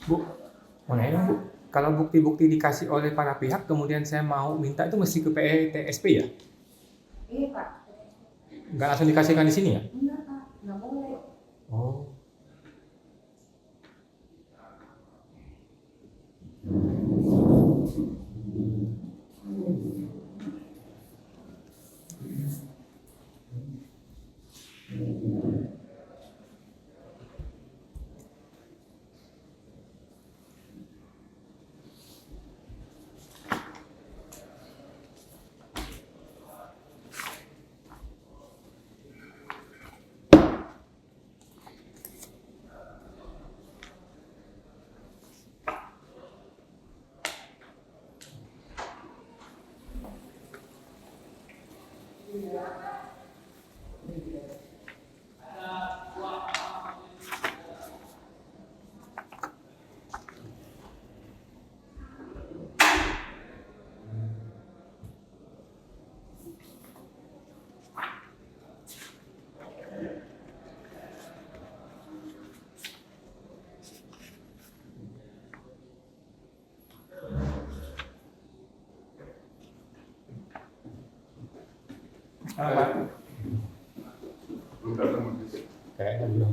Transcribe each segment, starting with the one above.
Bu, mau nanya dong Bu, kalau bukti-bukti dikasih oleh para pihak kemudian saya mau minta itu mesti ke PETSP ya? Iya Pak. Nggak langsung dikasihkan di sini ya? Enggak Pak, nggak boleh. Oh. Apa? Kayaknya belum.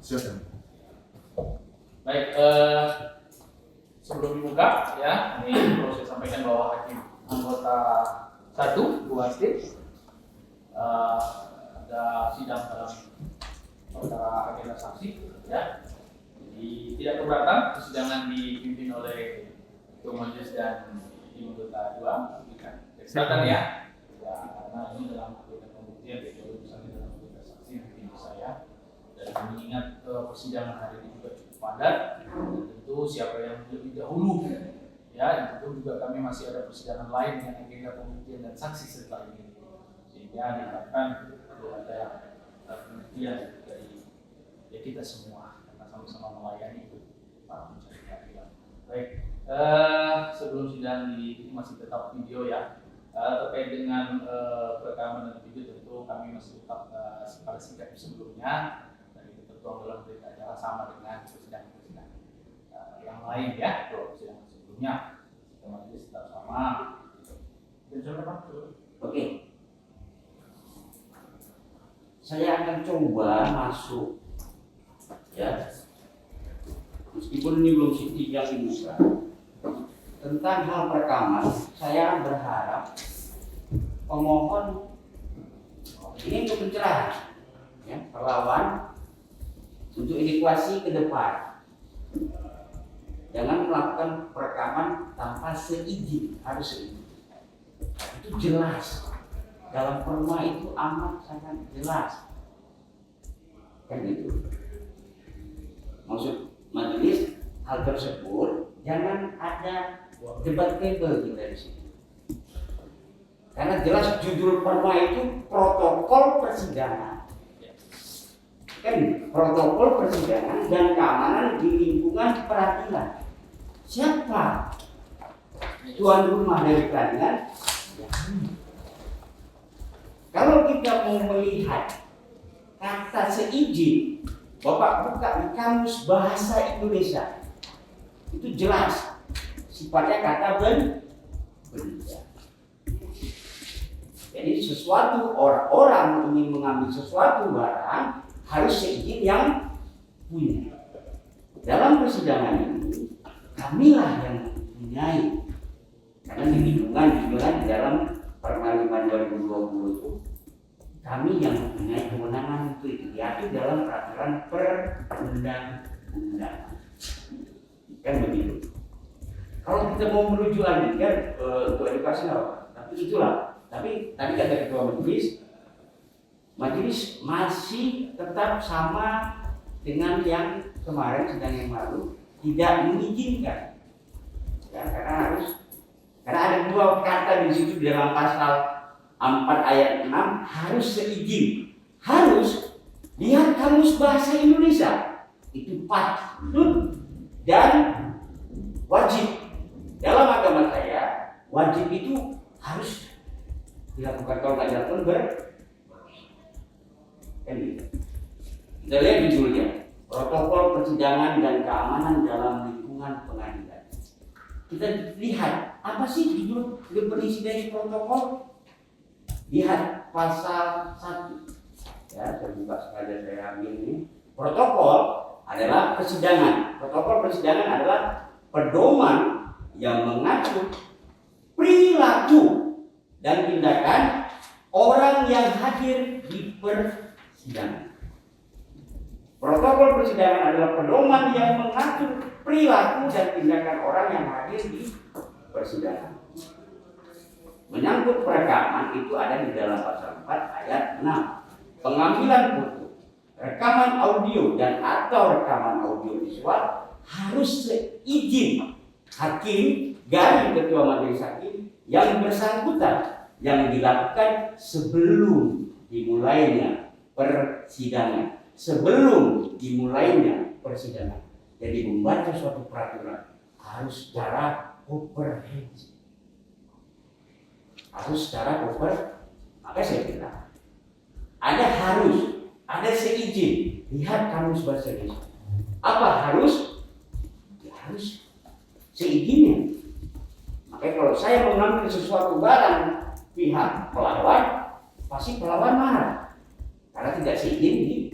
Silakan. Baik, sebelum dibuka ya, ini perlu saya sampaikan bahwa hakim anggota 1 Bu Astrid ada sidang dalam perkara agenda saksi ya. Jadi tidak keberatan persidangan dipimpin oleh Ketua Majelis dan Hakim anggota 2 bukan keberatan ya. Ya, karena ini dalam agenda pembuktian kecuali misalnya dalam agenda saksi mungkin saya. Dan mengingat persidangan hari ini juga cukup padat, dan tentu siapa yang lebih dahulu ya, dan tentu juga kami masih ada persidangan lain dengan agenda pembuktian dan saksi setelah ini, sehingga diharapkan perlu ada pengertian dari ya kita semua karena sama-sama melayani para pencari keadilan. Baik, sebelum sidang ini masih tetap video ya. Terkait dengan rekaman dan video tentu kami masih tetap pada sikap sebelumnya. Tertuang dalam berita acara sama dengan persidangan yang lain ya, kalau persidangan sebelumnya kita majelis tetap sama. Oke, saya akan coba masuk ya, meskipun ini belum yang dibuka tentang hal perekaman. Saya berharap pemohon ini untuk pencerahan ya, perlawan untuk edukasi ke depan. Jangan melakukan perekaman tanpa seizin, harus seizin. Itu jelas. Dalam perma itu amat sangat jelas. Kan itu. Maksud majelis hal tersebut jangan ada debatable kita di sini. Karena jelas judul perma itu protokol persidangan. Kan protokol persidangan dan keamanan di lingkungan peradilan. Siapa tuan rumah dari peradilan? Ya. Kalau kita mau melihat kata seizin, Bapak buka di Kamus Bahasa Indonesia, itu jelas sifatnya kata benda. Jadi sesuatu, orang ingin mengambil sesuatu barang harus seizin yang punya. Dalam persidangan ini, kamilah yang mempunyai, karena di lingkungan juga di dalam Perma 5 2020 itu kami yang mempunyai kewenangan itu diatur dalam peraturan perundang-undangan. Kan begitu. Kalau kita mau menuju lagi kan untuk edukasi apa? Tapi itulah. Tapi tadi kata ketua majelis masih tetap sama dengan yang kemarin sidang yang lalu, tidak mengizinkan ya, karena ada dua kata di situ dalam pasal 4 ayat 6 harus seizin, harus lihat Kamus Bahasa Indonesia itu patut dan wajib. Dalam agama saya wajib itu harus dilakukan, kalau tidak dilakukan kita lihat judulnya, protokol persidangan dan keamanan dalam lingkungan pengadilan. Kita lihat apa sih judul berisi dari protokol? Lihat pasal 1 ya, saya buka sengaja saya ambil ini. Protokol adalah persidangan. Protokol persidangan adalah pedoman yang mengatur perilaku dan tindakan orang yang hadir di persidangan. Protokol persidangan adalah pedoman yang mengatur perilaku dan tindakan orang yang hadir di persidangan. Menyangkut perekaman itu ada di dalam pasal 4 ayat 6. Pengambilan foto, rekaman audio dan atau rekaman audio visual harus seizin hakim garing ketua majelis hakim yang bersangkutan yang dilakukan sebelum dimulainya persidangan. Sebelum dimulainya persidangan. Jadi membaca suatu peraturan harus secara komprehensif. Harus secara komprehensif. Maka saya bilang ada harus, ada seizin. Lihat Kamus Bahasa Indonesia. Apa harus? Ya, harus seizinnya. Makanya kalau saya mengambil sesuatu barang pihak pelawan, pasti pelawan marah karena tidak seizin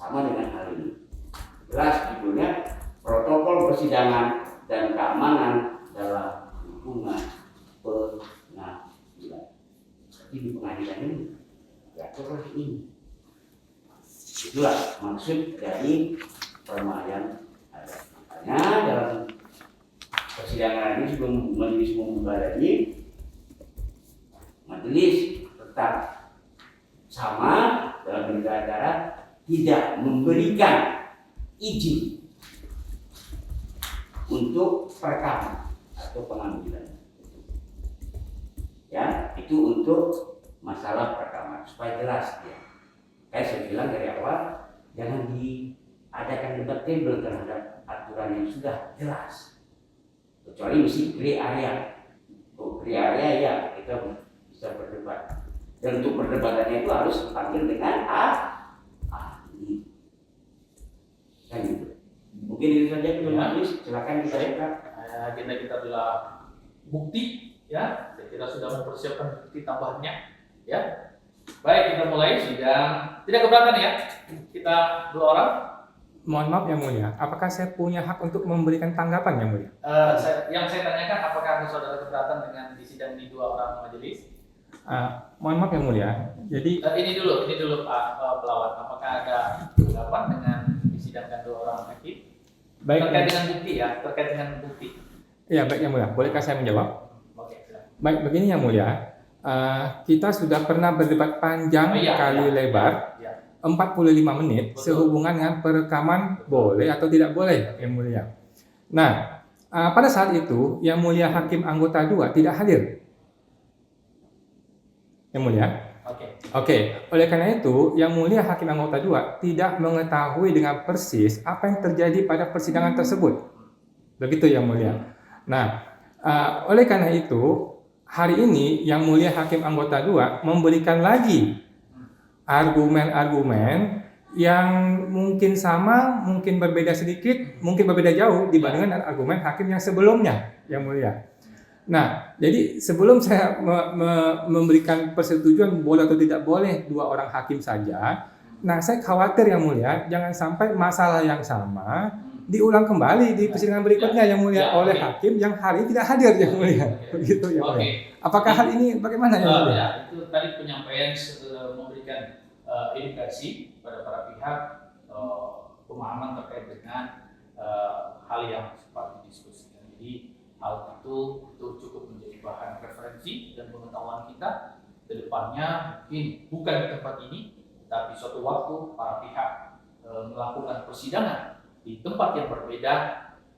sama dengan hal ini. Jelas judulnya protokol persidangan dan keamanan dalam lingkungan pengadilan. Jadi di pengadilan ini ya terus ini. Itulah maksud dari permainan adat. Makanya dalam persidangan ini sebelum majelis membuka lagi, majelis tetap sama dalam berita acara tidak memberikan izin untuk perekaman atau pengambilan. Ya, itu untuk masalah perekaman supaya jelas ya. Kayak saya bilang dari awal, jangan diadakan debatable terhadap aturan yang sudah jelas. Kecuali mesti gray area. Gray area ya kita bisa berdebat. Dan untuk perdebatannya itu harus dipanggil dengan ahli. Kan gitu. Mungkin itu saja Pak Majelis, silakan kita buka. Agenda kita adalah bukti, ya. Saya kira sudah mempersiapkan bukti tambahannya, ya. Baik, kita mulai sidang. Tidak keberatan ya? Kita 2 orang. Mohon maaf Yang Mulia, apakah saya punya hak untuk memberikan tanggapan Yang Mulia? Yang saya tanyakan, apakah saudara keberatan dengan disidang di 2 orang majelis? Mohon maaf Yang Mulia, jadi Ini dulu Pak Pelawat. Apakah ada tanggapan dengan disidangkan 2 orang hakim? baik. Terkait dengan bukti ya, terkait dengan bukti. Ya, baik Yang Mulia. Bolehkah saya menjawab? Oke, silakan. Baik, begini Yang Mulia. Kita sudah pernah berdebat panjang lebar, 45 menit. Betul. Sehubungan dengan perekaman boleh atau tidak boleh Yang Mulia. Nah, pada saat itu Yang Mulia Hakim Anggota 2 tidak hadir. Yang Mulia. Oke, oleh karena itu Yang Mulia Hakim Anggota 2 tidak mengetahui dengan persis apa yang terjadi pada persidangan tersebut. Begitu Yang Mulia. Nah, oleh karena itu hari ini Yang Mulia Hakim Anggota 2 memberikan lagi argumen-argumen yang mungkin sama, mungkin berbeda sedikit, mungkin berbeda jauh dibandingkan dengan argumen hakim yang sebelumnya, Yang Mulia. Nah, jadi sebelum saya memberikan persetujuan boleh atau tidak boleh 2 orang hakim saja, nah saya khawatir Yang Mulia, jangan sampai masalah yang sama diulang kembali di persidangan berikutnya Yang Mulia oleh hakim yang hari ini tidak hadir Yang Mulia. Begitu Yang Mulia. Apakah hal ini bagaimana Yang Mulia? Ya, itu tadi penyampaian memberikan edukasi pada para pihak, pemahaman terkait dengan hal yang sempat didiskusikan. Jadi hal itu cukup menjadi bahan referensi dan pengetahuan kita ke depannya, mungkin bukan di tempat ini, tapi suatu waktu para pihak melakukan persidangan di tempat yang berbeda,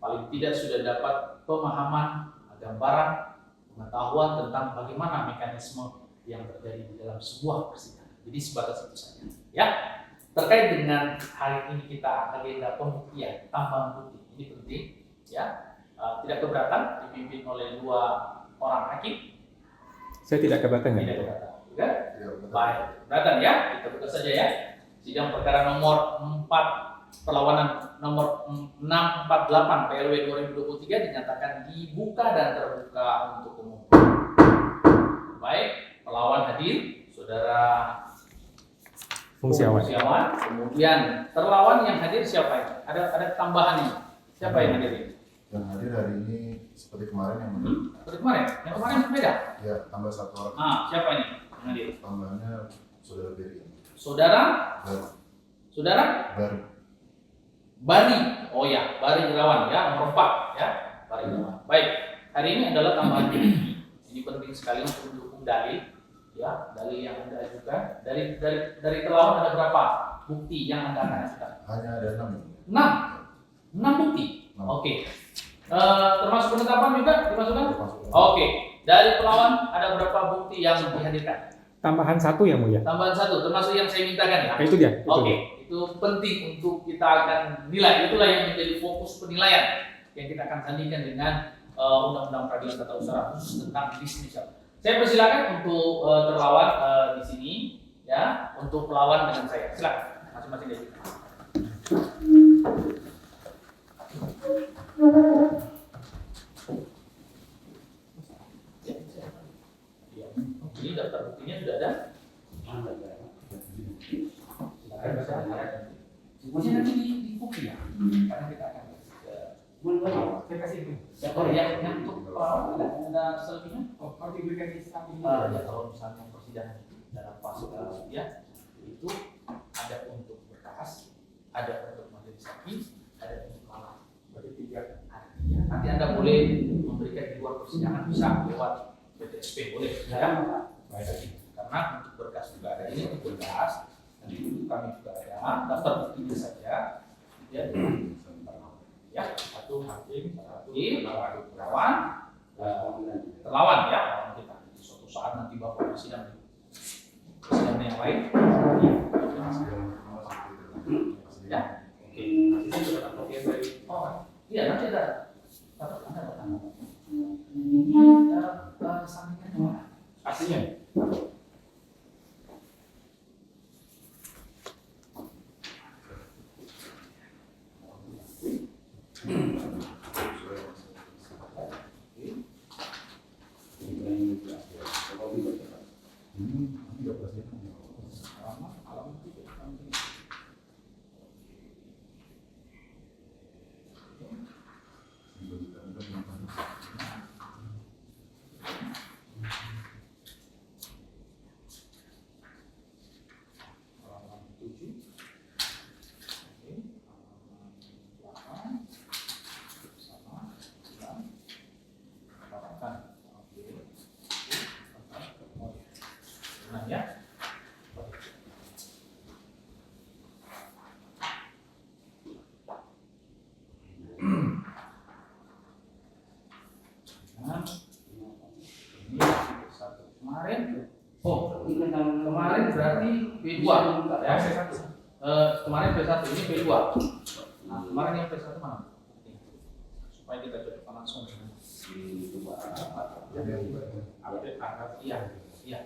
paling tidak sudah dapat pemahaman, gambaran, pengetahuan tentang bagaimana mekanisme yang terjadi di dalam sebuah persidangan. Jadi sebatas itu saja. Ya, terkait dengan hari ini kita agenda pembuktian, tambahan bukti, ini penting. Ya, tidak keberatan dipimpin oleh 2 orang hakim. Saya tidak keberatan Tidak ya. keberatan. Juga? Baik, keberatan ya. Kita buka saja ya. Sidang perkara nomor 4 perlawanan nomor 648 PLW 2023 dinyatakan dibuka dan terbuka untuk umum. Baik, pelawan hadir, saudara Fungsiawan. Kemudian terlawan yang hadir siapa ini? Ada tambahan ini. Siapa yang hadir ini? Yang hadir hari ini seperti kemarin yang hadir. Seperti kemarin. Yang kemarin berbeda. Ya, tambah 1 orang. Siapa ini yang hadir? Tambahannya saudara Beri. Saudara Baru. Bari. Oh ya, Bari Irawan ya, nomor 4 ya. Bari Irawan. Baik. Hari ini adalah tambahan bukti. Ini penting sekali untuk mendukung dalil. Ya, dalil yang Anda ajukan. Dari terlawan ada berapa bukti yang Anda akan ajukan? Hanya ada 6. 6 bukti. Oke. Termasuk penetapan juga dimasukkan? Termasuk. Oke. Dari pelawan ada berapa bukti yang dihadirkan? Tambahan 1 Yang Mulia. Tambahan 1, termasuk yang saya mintakan ya. Itu dia. Oke. Itu penting untuk kita akan nilai. Itulah yang menjadi fokus penilaian yang kita akan sandingkan dengan Undang-Undang Peradilan Tata Usaha khusus tentang dismissal. Saya persilakan untuk terlawan di sini ya, untuk pelawan dengan saya. Silakan masing-masing dari kita. Ini daftar buktinya sudah ada. nanti di kopi ya, karena kita akan Saya kasih ini. yang untuk ada selebihnya. Oh, kalau diberikan di samping. Ya kalau misalnya persidangan dalam fase ya itu ada untuk berkas, ada untuk majelis hakim, ada untuk malam. Berarti 3. Ada 3. Nanti Anda boleh memberikan di luar persidangan, bisa lewat PTSP boleh, ya. Karena untuk berkas juga ada ini untuk berkas, nanti untuk kami juga ada daftar buktinya saja, ya. Ya, satu hakim, terlawan, terlawan ya, kita suatu saat nanti bapak persidangan yang lain, ya, oke. Oh, iya nanti ada dapat sampingannya mana? Aslinya. Ya. Kemarin, kemarin berarti B2 ya. Kemarin B1 ini B2. Nah, kemarin yang B1 mana? Supaya kita coba langsung. Iya, iya.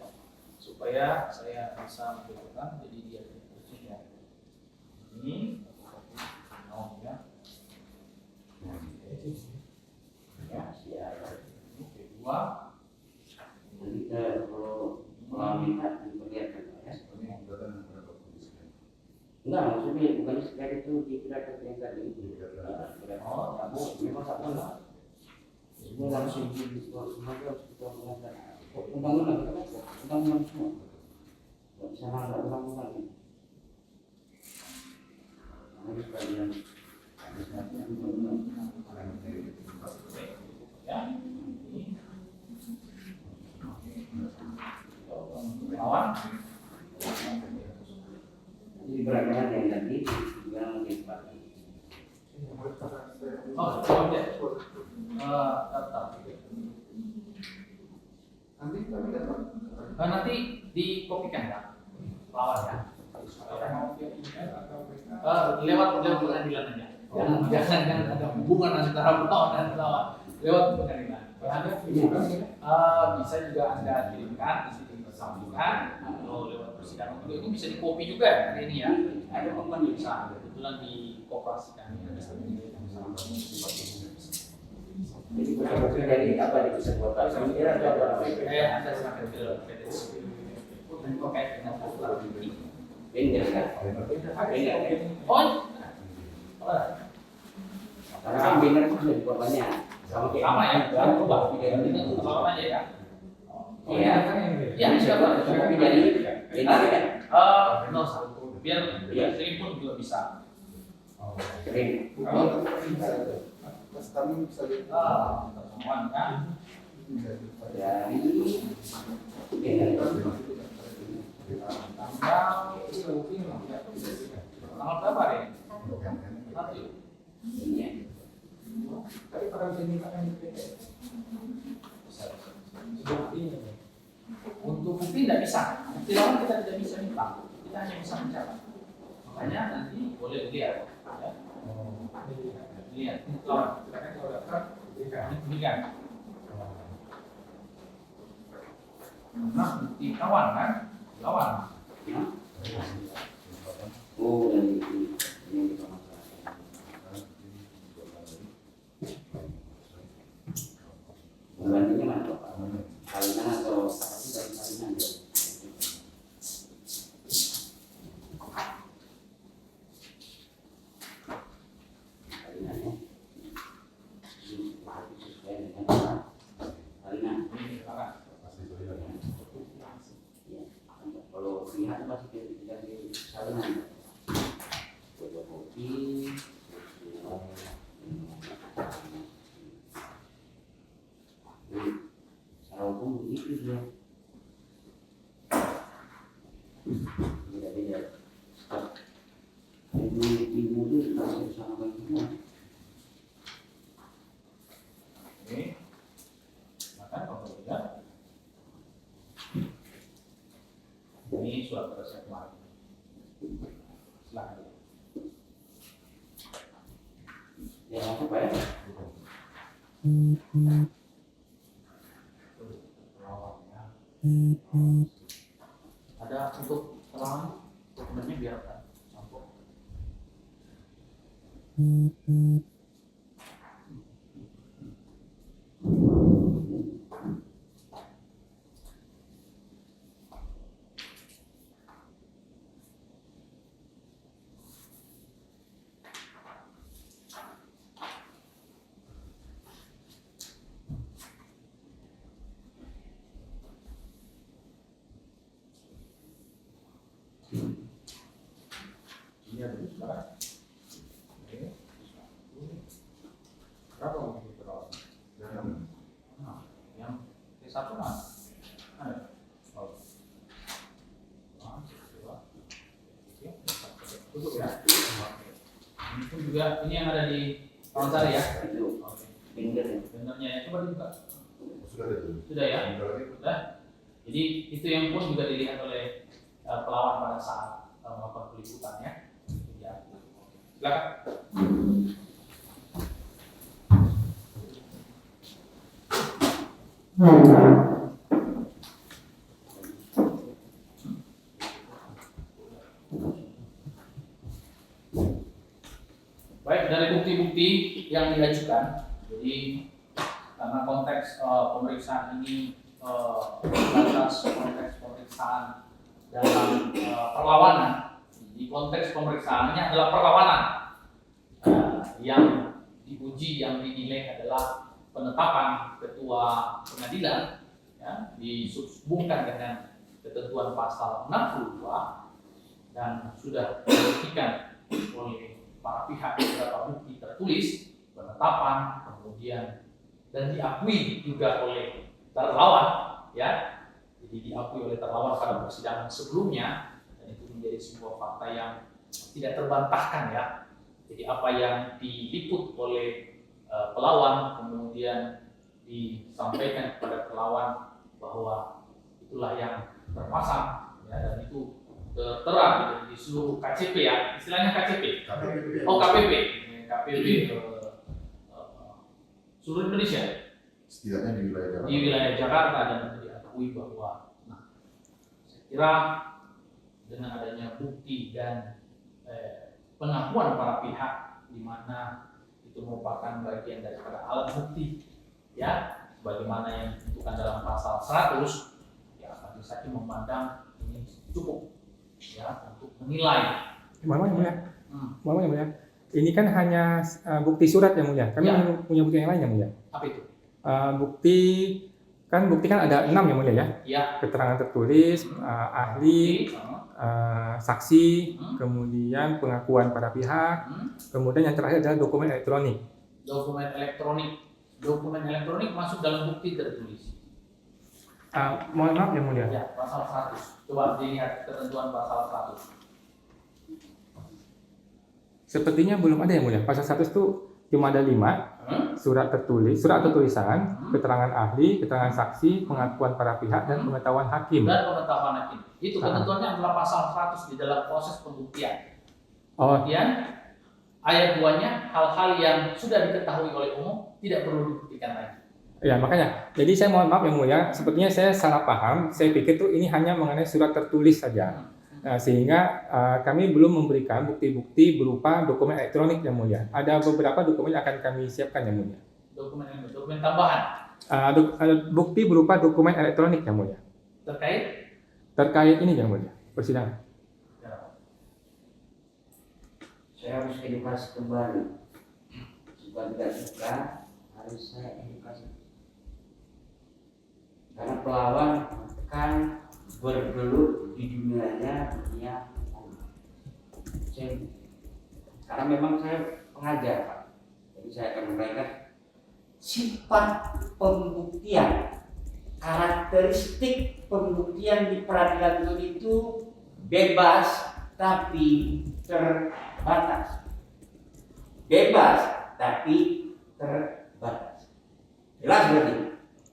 Supaya saya bisa mencoba, jadi dia persisnya ini oh ya ya ini kedua enggak maksudnya bukan sekedar itu dikira yang tadi oh kamu memang satu lah semua langsung semuanya harus kita mengatakan undang-undang semua nggak bisa nggak undang-undang harus kalian ya ini lawan jadi beragam yang tadi yang dipakai oh jawab ya daftar nanti dikopikan ya lawan ya lewat pengadilan aja jangan ada hubungan antara lawan dan lawan lewat pengadilan bisa juga Anda kirimkan di sampingan atau lewat persidangan juga ini bisa dikopi juga hari ini ya ada pengumuman bisa kebetulan di koperasi kami ada jadi dari apa di bisa buat kira apa Anda silakan ke PTS dan terkait dengan popular beda kan oh karena kan benar itu sudah dibuat banyak sama ya jangan coba ini sama aja ya iya ya siapa tapi dari benar kan no biar sering pun juga bisa keren kami bisa lihat pertemuan kan dari benar tanggal berapa deh? Nanti. iya Tapi pada bisa dimintakan di PT. Untuk bukti tidak bisa. Bukti lawan kita tidak bisa minta. Kita hanya bisa mencatat. Makanya nanti boleh lihat. Ya. Lihat. Lawan. Silakan kalau daftar Demikian. Nah, bukti kawan kan? Lawan. oh dari ini masalah penggantinya mana Pak? Salinan atau dari salinan ya? Assalamualaikum. Oke. Silakan kalau tidak. Ini surat resep kemarin. Silakan. Ya, apa Pak ya? Ada untuk terang dokumennya biarkan campur. Ini ada sekarang. Oke. Berapa untuk perawatan? Nah, yang T1 mana? Ada. Oh. Nah, coba. Oke. Tutup ya. Ini pun juga ini yang ada di kawasan ya. Oke. Bendernya ya, coba dibuka. Sudah ada itu. Sudah ya. Sudah lagi. Sudah. Jadi itu yang pun juga dilihat oleh pelawan pada saat melakukan peliputan ya. Ya. Silakan. Baik, dari bukti-bukti yang diajukan, jadi karena konteks pemeriksaan ini batas konteks pemeriksaan dalam perlawanan, di konteks pemeriksaannya adalah perlawanan yang diuji, yang dinilai adalah penetapan ketua pengadilan ya, disubhungkan dengan ketentuan pasal 62 dan sudah dibuktikan oleh para pihak beberapa bukti tertulis penetapan, kemudian dan diakui juga oleh terlawan ya, jadi diakui oleh terlawan pada persidangan sebelumnya, dan itu menjadi sebuah fakta yang tidak terbantahkan ya. Jadi apa yang diliput oleh pelawan kemudian disampaikan kepada pelawan bahwa itulah yang terpasang ya, dan itu tertera di seluruh KCP ya, istilahnya KCP. Oh KPP, KPP seluruh Indonesia. Setidaknya di wilayah Jakarta. Di wilayah Jakarta dan diakui bahwa, nah, saya kira dengan adanya bukti dan pengakuan para pihak di mana itu merupakan bagian daripada alat bukti ya, sebagaimana yang ditentukan dalam pasal 100 ya, majelis hakim memandang ini cukup ya untuk menilai. Mohon ya. Mohon ya. Ini kan hanya bukti surat yang mulia. Kami punya bukti yang lain yang mulia. Apa itu? Bukti kan ada 6 yang mulia ya. Ya. Keterangan tertulis, ahli, saksi, kemudian pengakuan para pihak, kemudian yang terakhir adalah dokumen elektronik. Dokumen elektronik masuk dalam bukti tertulis. Mohon maaf yang mulia. Ya, pasal 100. Coba dilihat ketentuan pasal 100. Sepertinya belum ada yang mulia. Pasal 100 itu cuma ada 5, surat tertulis, surat atau tulisan, keterangan ahli, keterangan saksi, pengakuan para pihak, dan pengetahuan hakim. Dan pengetahuan hakim. Itu ketentuannya adalah pasal 100 di dalam proses pembuktian. Oh. Kemudian ayat 2-nya hal-hal yang sudah diketahui oleh umum tidak perlu dibuktikan lagi. Ya makanya, jadi saya mohon maaf yang mulia, sepertinya saya salah paham. Saya pikir tuh ini hanya mengenai surat tertulis saja. Nah, sehingga kami belum memberikan bukti-bukti berupa dokumen elektronik yang mulia. Ada beberapa dokumen yang akan kami siapkan yang mulia. Dokumen tambahan. Bukti berupa dokumen elektronik yang mulia. Terkait ini yang mulia, persidangan. Saya harus edukasi kembali. Suka tidak suka harus saya edukasi. Karena pelawan kan bergelut di dunianya dunia. Karena memang saya pengajar Pak, jadi saya akan memberikan sifat pembuktian, karakteristik pembuktian di peradilan itu bebas tapi terbatas. bebas tapi terbatas. Jelas berarti?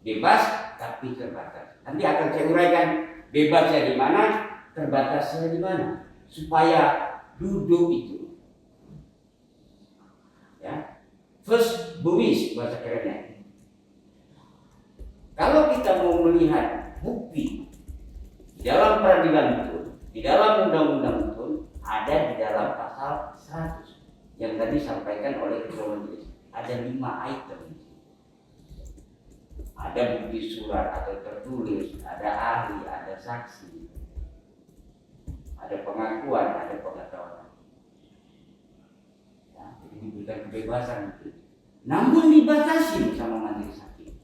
Bebas tapi terbatas. Nanti akan saya uraikan bebasnya di mana, terbatasnya di mana, supaya duduk itu. Ya, first buwis bahasa kerennya. Kalau kita mau melihat bukti di dalam peradilan betul, di dalam undang-undang betul, ada di dalam pasal 100 yang tadi disampaikan oleh Ketua Majelis. Ada 5 item. Ada bukti surat atau tertulis, ada ahli, ada saksi, ada pengakuan, ada pengetahuan. Ya, jadi diberikan kebebasan itu. Namun dibatasi sama majelis hakim.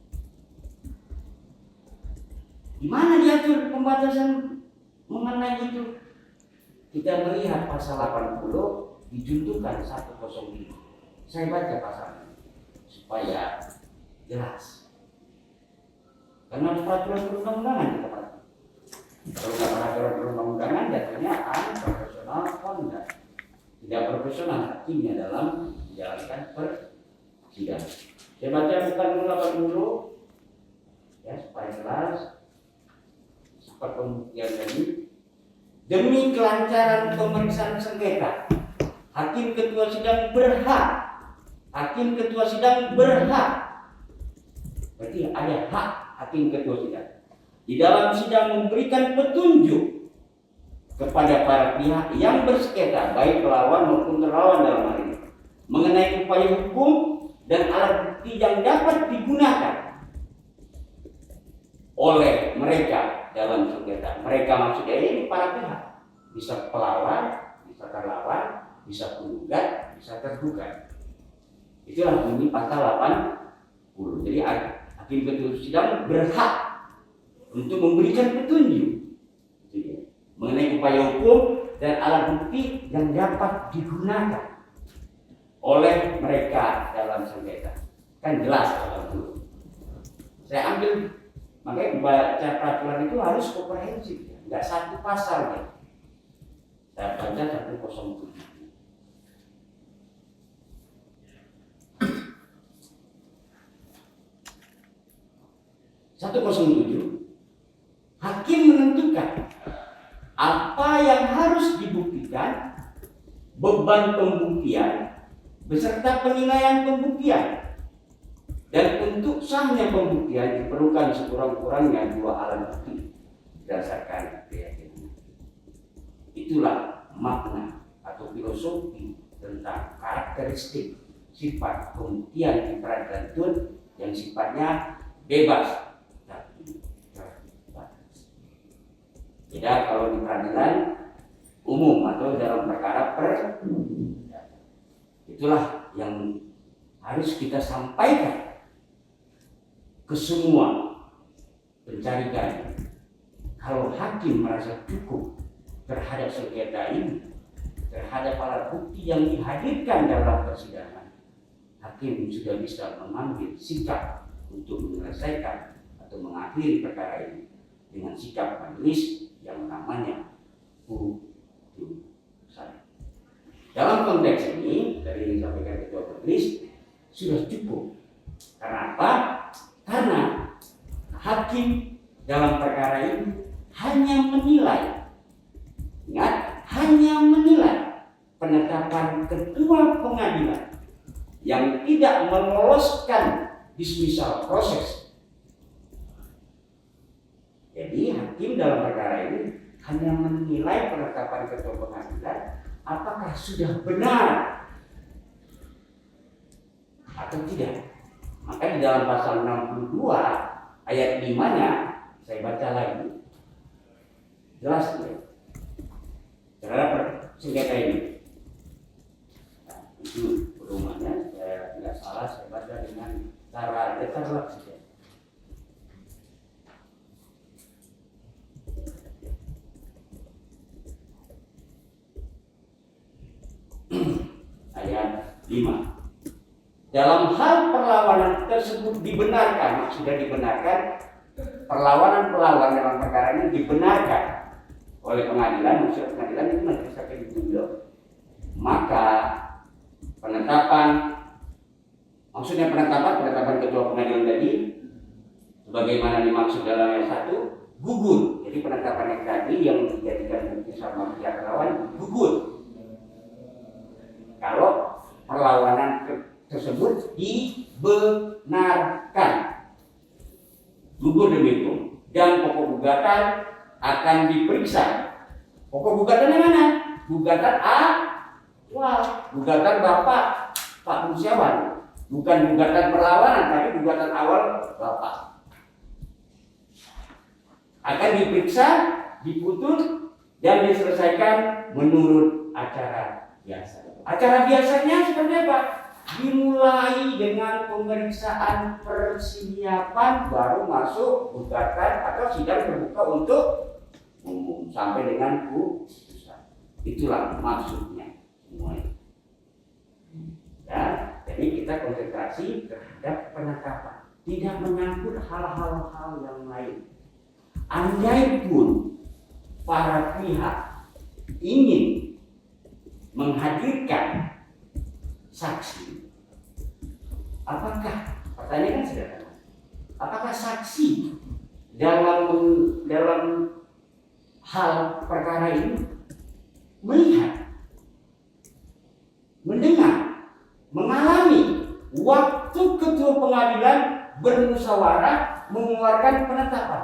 Di mana diatur pembatasan mengenai itu? Kita melihat pasal 80 dijuntukan 105. Saya baca pasalnya supaya jelas. Karena peraturan perundang-undangan kita pakai. Kalau nggak peraturan perundang-undangan jatuhnya unprofesional conduct, tidak profesional hakimnya dalam menjalankan persidangan. Saya baca bukan 80 ya supaya jelas. Seperti pembuktian tadi, demi kelancaran pemeriksaan sengketa, hakim ketua sidang berhak. Hakim ketua sidang berhak. Berarti ada hak hakim ketua sidang di dalam sidang memberikan petunjuk kepada para pihak yang bersengketa, baik pelawan maupun terlawan dalam hal ini, mengenai upaya hukum dan alat bukti yang dapat digunakan oleh mereka dalam sengketa. Mereka maksudnya ini para pihak, bisa pelawan, bisa terlawan, bisa penggugat, bisa tergugat. Itulah bunyi pasal 80. Jadi hakim ketua sidang berhak untuk memberikan petunjuk mengenai upaya hukum dan alat bukti yang dapat digunakan oleh mereka dalam sengketa. Kan jelas kalau saya ambil, makanya baca peraturan itu harus komprehensif, nggak satu pasal ya. Saya baca 107. Hakim menentukan apa yang harus dibuktikan, beban pembuktian, beserta penilaian pembuktian. Dan untuk sahnya pembuktian diperlukan sekurang-kurangnya 2 alat bukti berdasarkan keyakinan. Itulah makna atau filosofi tentang karakteristik sifat pembuktian di peradilan itu yang sifatnya bebas. Tidak kalau di peradilan umum atau dalam perkara itulah yang harus kita sampaikan ke semua pencari keadilan. Kalau hakim merasa cukup terhadap sengketa ini, terhadap alat bukti yang dihadirkan dalam persidangan, hakim sudah bisa mengambil sikap untuk menyelesaikan atau mengakhiri perkara ini dengan sikap majelis yang namanya putusan. Dalam konteks ini, dari yang disampaikan ketua majelis sudah cukup. Karena apa? Karena hakim dalam perkara ini hanya menilai, ingat, hanya menilai penetapan ketua pengadilan yang tidak meloloskan dismissal proses. Jadi hakim dalam perkara ini hanya menilai penetapan ketua pengadilan apakah sudah benar atau tidak. Maka di dalam pasal 62 ayat 5-nya saya baca lagi. Jelas ya. Terhadap sengketa ini. Nah, itu perumahannya, saya tidak salah saya baca dengan cara detail saja. Ayat 5. Dalam hal perlawanan tersebut dibenarkan, sudah dibenarkan, perlawanan dalam perkara ini dibenarkan oleh pengadilan, maksud pengadilan itu majelis hakim itu, maka penetapan maksudnya penetapan ketua pengadilan tadi sebagaimana dimaksud dalam ayat 1 gugur. Jadi penetapan yang tadi yang dijadikan bukti sama pihak lawan gugur kalau perlawanan tersebut dibenarkan, gugur demi hukum, dan pokok gugatan akan diperiksa. Pokok gugatannya mana? Gugatan gugatan Bapak Pak Kurniawan, bukan gugatan perlawanan, tapi gugatan awal Bapak. Akan diperiksa, diputus, dan diselesaikan menurut acara biasa. Acara biasanya seperti apa? Dimulai dengan pemeriksaan persiapan, baru masuk gugatan atau sidang terbuka untuk umum sampai dengan putusan. Itulah maksudnya semuanya. Ya, jadi kita konsentrasi terhadap penetapan, tidak menyangkut hal-hal yang lain. Andai pun para pihak ingin menghadirkan saksi, apakah, pertanyaan kan sederhana, apakah saksi dalam hal perkara ini melihat, mendengar, mengalami waktu ketua pengadilan bermusyawarah mengeluarkan penetapan?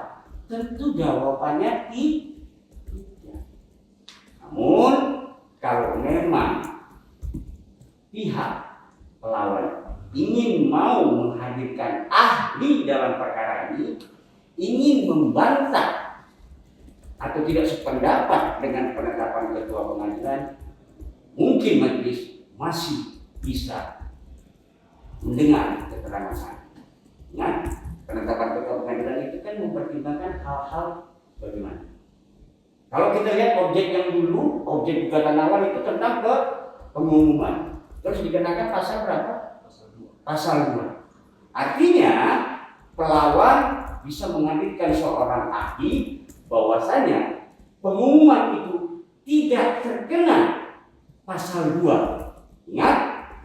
Tentu jawabannya tidak. Namun kalau memang pihak pelawan ingin mau menghadirkan ahli dalam perkara ini, ingin membantah atau tidak sependapat dengan penetapan ketua pengadilan, mungkin majelis masih bisa mendengar keterangan saksi. Nah, penetapan ketua pengadilan itu kan mempertimbangkan hal-hal bagaimana. Kalau kita lihat objek yang dulu, objek gugatan awal itu tentang pengumuman, terus dikenakan pasal berapa? Pasal 2. Artinya pelawan bisa menghadirkan seorang ahli bahwasanya pengumuman itu tidak terkena pasal 2. Ingat,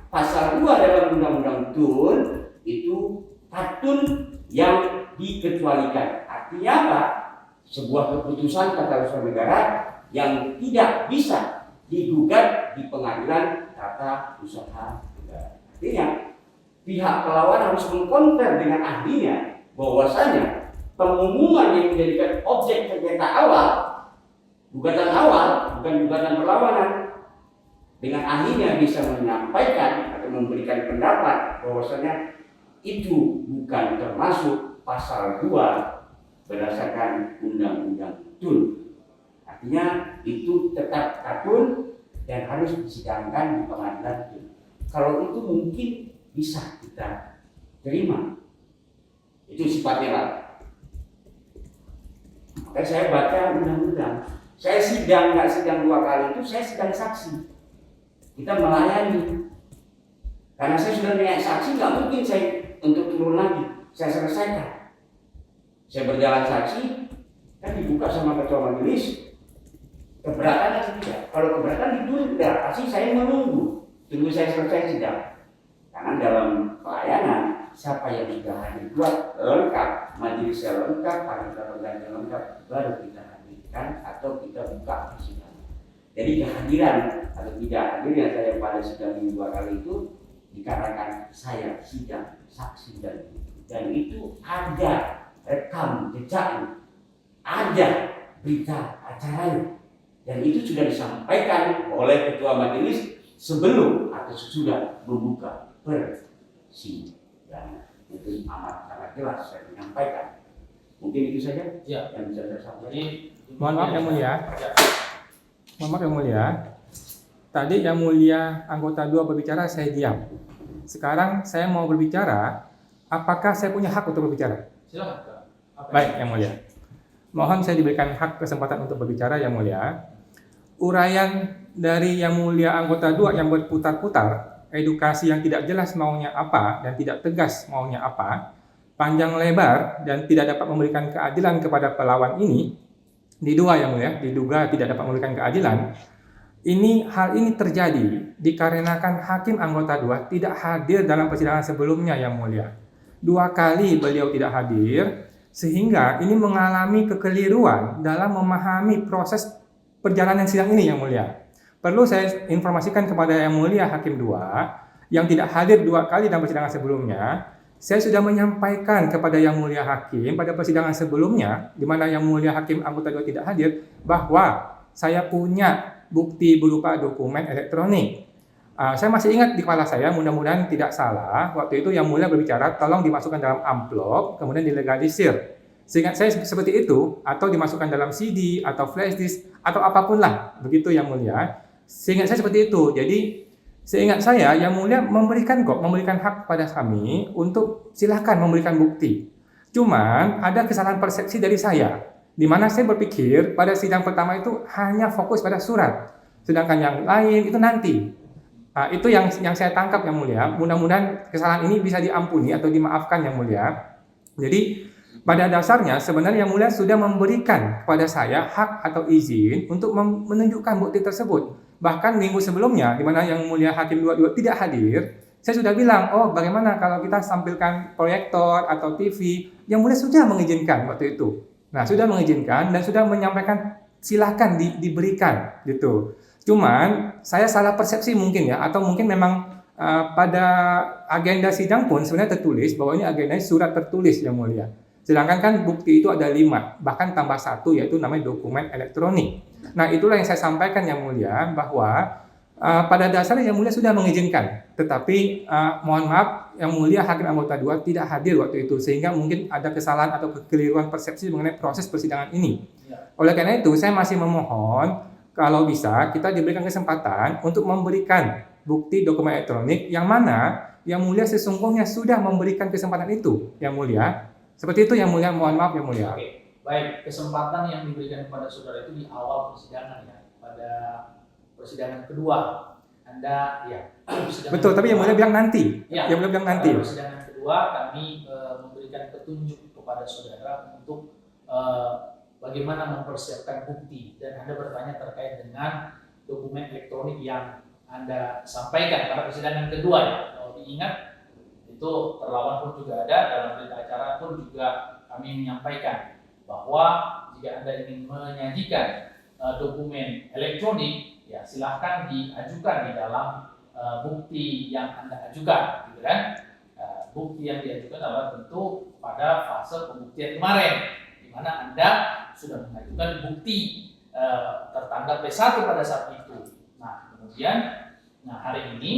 pasal 2 dalam Undang-Undang TUN itu katun yang dikecualikan. Artinya apa? Sebuah keputusan tata usaha negara yang tidak bisa digugat di pengadilan tata usaha negara. Artinya pihak pelawan harus mengkonter dengan ahlinya bahwasanya pengumuman yang menjadikan objek sengketa awal, gugatan awal, bukan gugatan perlawanan, dengan ahlinya bisa menyampaikan atau memberikan pendapat bahwasanya itu bukan termasuk pasal 2 berdasarkan Undang-Undang TUN. Artinya itu tetap katun dan harus disidangkan di pengadilan TUN. Kalau itu mungkin bisa kita terima. Itu sifatnya lah. Makanya saya baca undang-undang. Saya sidang, nggak sidang 2 kali itu saya sidang saksi. Kita melayani. Karena saya sudah punya saksi, nggak mungkin saya untuk turun lagi. Saya selesaikan. Saya berjalan saksi, kan dibuka sama ketua majelis. Keberatan atau tidak? Kalau keberatan ditunda, pasti saya menunggu. Tunggu saya selesai sidang. Karena dalam pelayanan, siapa yang sudah hadir buat lengkap, majelisnya lengkap, panitia pengganti lengkap, baru kita hadirkan atau kita buka persidangan. Jadi kehadiran atau tidak hadirnya saya pada sidang 2 kali itu dikarenakan saya sidang saksi dan itu ada rekam jejaknya, ada berita acaranya, dan itu sudah disampaikan oleh ketua majelis sebelum atau sesudah membuka persidangan. Itu amat sangat jelas saya menyampaikan. Mungkin itu saja yang bisa saya sampaikan. Mohon maaf yang mulia. Mohon maaf yang mulia. Tadi yang mulia anggota 2 berbicara, saya diam. Sekarang saya mau berbicara. Apakah saya punya hak untuk berbicara? Silakan. Baik, yang mulia. Mohon saya diberikan hak kesempatan untuk berbicara, yang mulia. Uraian dari yang mulia anggota 2 yang berputar-putar, edukasi yang tidak jelas maunya apa dan tidak tegas maunya apa, panjang lebar dan tidak dapat memberikan keadilan kepada pelawan ini, diduga yang mulia, diduga tidak dapat memberikan keadilan. Hal ini terjadi dikarenakan hakim anggota 2 tidak hadir dalam persidangan sebelumnya yang mulia. 2 kali beliau tidak hadir, sehingga ini mengalami kekeliruan dalam memahami proses perjalanan sidang ini yang mulia. Perlu saya informasikan kepada yang mulia hakim 2 yang tidak hadir 2 kali dalam persidangan sebelumnya. Saya sudah menyampaikan kepada yang mulia hakim pada persidangan sebelumnya, di mana yang mulia hakim anggota 2 tidak hadir, bahwa saya punya bukti berupa dokumen elektronik. Saya masih ingat di kepala saya, mudah-mudahan tidak salah, waktu itu yang mulia berbicara, tolong dimasukkan dalam amplop, kemudian dilegalisir. Seingat saya seperti itu, atau dimasukkan dalam CD, atau flash disk, atau apapun lah, begitu yang mulia. Seingat saya seperti itu. Jadi, seingat saya, yang mulia memberikan hak pada kami untuk silahkan memberikan bukti. Cuman, ada kesalahan persepsi dari saya, di mana saya berpikir pada sidang pertama itu hanya fokus pada surat, sedangkan yang lain itu nanti. Itu yang saya tangkap yang mulia. Mudah-mudahan kesalahan ini bisa diampuni atau dimaafkan yang mulia. Jadi pada dasarnya sebenarnya yang mulia sudah memberikan kepada saya hak atau izin untuk menunjukkan bukti tersebut. Bahkan minggu sebelumnya, di mana yang mulia hakim 2 tidak hadir, saya sudah bilang, oh bagaimana kalau kita tampilkan proyektor atau TV. Yang mulia sudah mengizinkan waktu itu. Nah sudah mengizinkan dan sudah menyampaikan silahkan diberikan gitu. Cuman saya salah persepsi mungkin ya, atau mungkin memang pada agenda sidang pun sebenarnya tertulis bahwa ini agendanya surat tertulis yang mulia. Sedangkan kan bukti itu ada 5, bahkan tambah 1 yaitu namanya dokumen elektronik. Nah itulah yang saya sampaikan yang mulia, bahwa pada dasarnya yang mulia sudah mengizinkan, tetapi mohon maaf yang mulia hakim anggota 2 tidak hadir waktu itu, sehingga mungkin ada kesalahan atau kekeliruan persepsi mengenai proses persidangan ini. Oleh karena itu saya masih memohon kalau bisa kita diberikan kesempatan untuk memberikan bukti dokumen elektronik yang mana yang mulia sesungguhnya sudah memberikan kesempatan itu yang mulia. Seperti itu yang mulia, mohon maaf yang mulia. Oke, baik, kesempatan yang diberikan kepada saudara itu di awal persidangan ya, pada persidangan kedua. Anda ya, betul, tapi yang mulia bilang nanti. Ya, yang mulia bilang nanti. Persidangan kedua kami memberikan petunjuk kepada saudara untuk bagaimana mempersiapkan bukti, dan Anda bertanya terkait dengan dokumen elektronik yang Anda sampaikan pada persidangan kedua ya. Kalau diingat itu terlawan pun juga ada, dalam berita acara pun juga kami menyampaikan bahwa jika Anda ingin menyajikan dokumen elektronik ya silahkan diajukan di dalam bukti yang Anda ajukan, gitu kan? Bukti yang diajukan adalah tentu pada fase pembuktian kemarin, di mana Anda sudah mengajukan bukti tertanda P1 pada saat itu. Nah, kemudian hari ini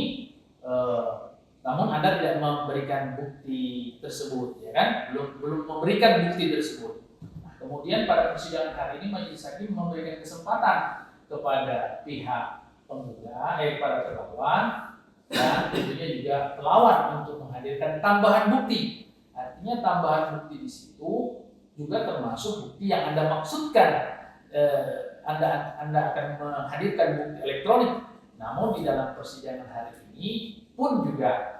namun Anda tidak memberikan bukti tersebut, ya kan? Belum memberikan bukti tersebut. Nah, kemudian pada persidangan hari ini majelis hakim memberikan kesempatan kepada pihak penggugat, para terlawan, dan tentunya juga pelawan untuk menghadirkan tambahan bukti. Artinya tambahan bukti di situ juga termasuk bukti yang Anda maksudkan. Anda akan menghadirkan bukti elektronik. Namun di dalam persidangan hari ini pun juga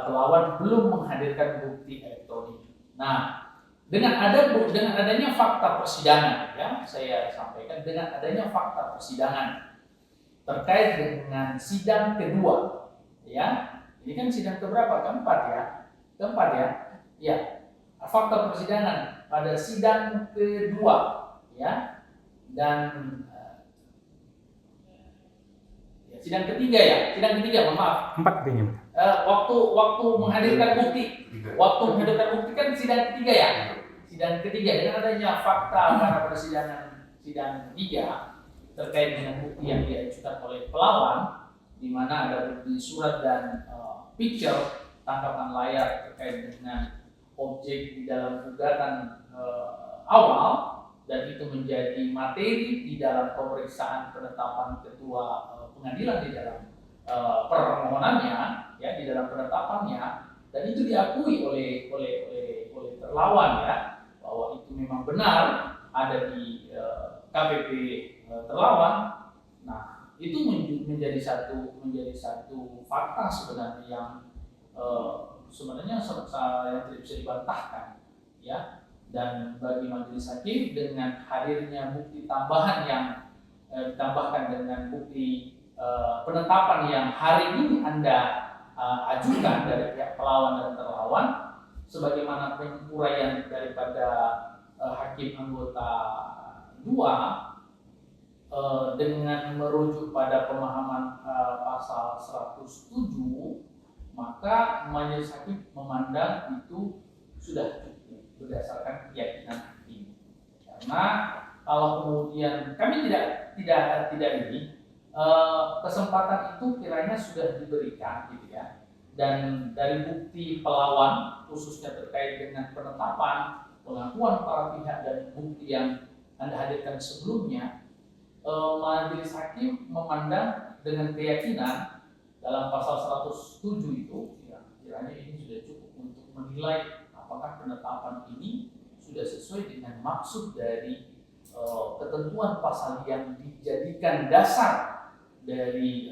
pelawan belum menghadirkan bukti elektronik. Nah, dengan adanya fakta persidangan, ya saya sampaikan, dengan adanya fakta persidangan terkait dengan sidang kedua, ya ini kan sidang keberapa? Keempat ya. Ya, fakta persidangan pada sidang kedua, ya, dan sidang ketiga, mohon maaf. 4 artinya. Waktu menghadirkan bukti, kan sidang ketiga ya. Sidang ketiga dengan adanya fakta pada persidangan sidang ketiga terkait dengan bukti yang diajukan oleh pelawan, di mana ada bukti surat dan picture tangkapan layar terkait dengan objek di dalam gugatan awal, dan itu menjadi materi di dalam pemeriksaan penetapan ketua pengadilan di dalam permohonannya, ya, di dalam penetapannya, dan itu diakui oleh terlawan ya, bahwa itu memang benar ada di KPP terlawan. Nah, itu menjadi satu fakta sebenarnya yang sebenarnya yang tidak bisa dibantahkan, ya. Dan bagi majelis hakim dengan hadirnya bukti tambahan yang ditambahkan dengan bukti penetapan yang hari ini Anda ajukan dari pihak pelawan dan terlawan, sebagaimana penguraian daripada hakim anggota 2 dengan merujuk pada pemahaman pasal 107, maka majelis hakim memandang itu sudah cukup berdasarkan keyakinan hakim. Karena kalau kemudian kami tidak ini kesempatan itu kiranya sudah diberikan gitu ya, dan dari bukti pelawan khususnya terkait dengan penetapan pengakuan para pihak dan bukti yang Anda hadirkan sebelumnya, majelis hakim memandang dengan keyakinan dalam pasal 107 itu ya, kiranya ini sudah cukup untuk menilai apakah penetapan ini sudah sesuai dengan maksud dari ketentuan pasal yang dijadikan dasar dari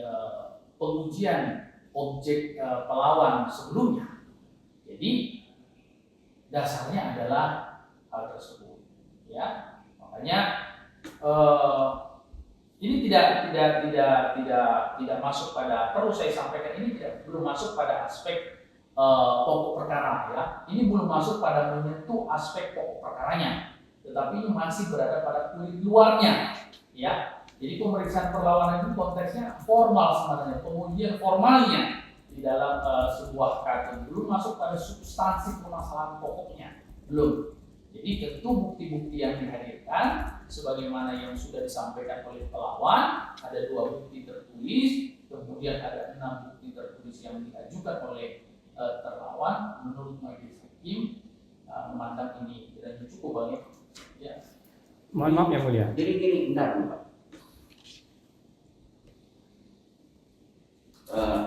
pengujian objek pelawan sebelumnya. Jadi dasarnya adalah hal tersebut, ya. Makanya ini tidak masuk pada, perlu saya sampaikan, ini belum masuk pada aspek pokok perkara, ya. Ini belum masuk pada menyentuh aspek pokok perkaranya, tetapi ini masih berada pada kulit luarnya, ya. Jadi pemeriksaan perlawanan itu konteksnya formal sebenarnya, pengujian formalnya di dalam sebuah kata, belum masuk pada substansi permasalahan pokoknya, belum. Jadi tentu bukti-bukti yang dihadirkan sebagaimana yang sudah disampaikan oleh pelawan, ada 2 bukti tertulis, kemudian ada 6 bukti tertulis yang diajukan oleh terlawan. Menurut majelis hakim memandang ini kiranya cukup banyak, ya. Mohon maaf yang mulia. Jadi gini, bentar Pak.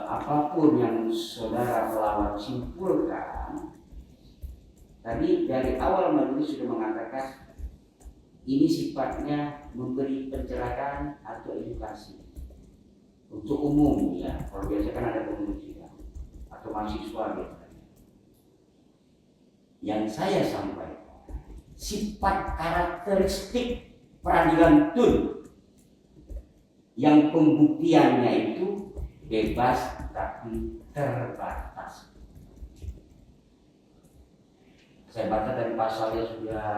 Apapun yang saudara pelawan simpulkan, tadi dari awal majelis sudah mengatakan ini sifatnya memberi pencerahan atau edukasi untuk umum, ya. Kalau biasa kan ada penguji atau mahasiswa biasanya. Yang saya sampaikan sifat karakteristik peradilan tun yang pembuktiannya itu bebas tapi terbatas. Saya baca dari pasalnya sudah,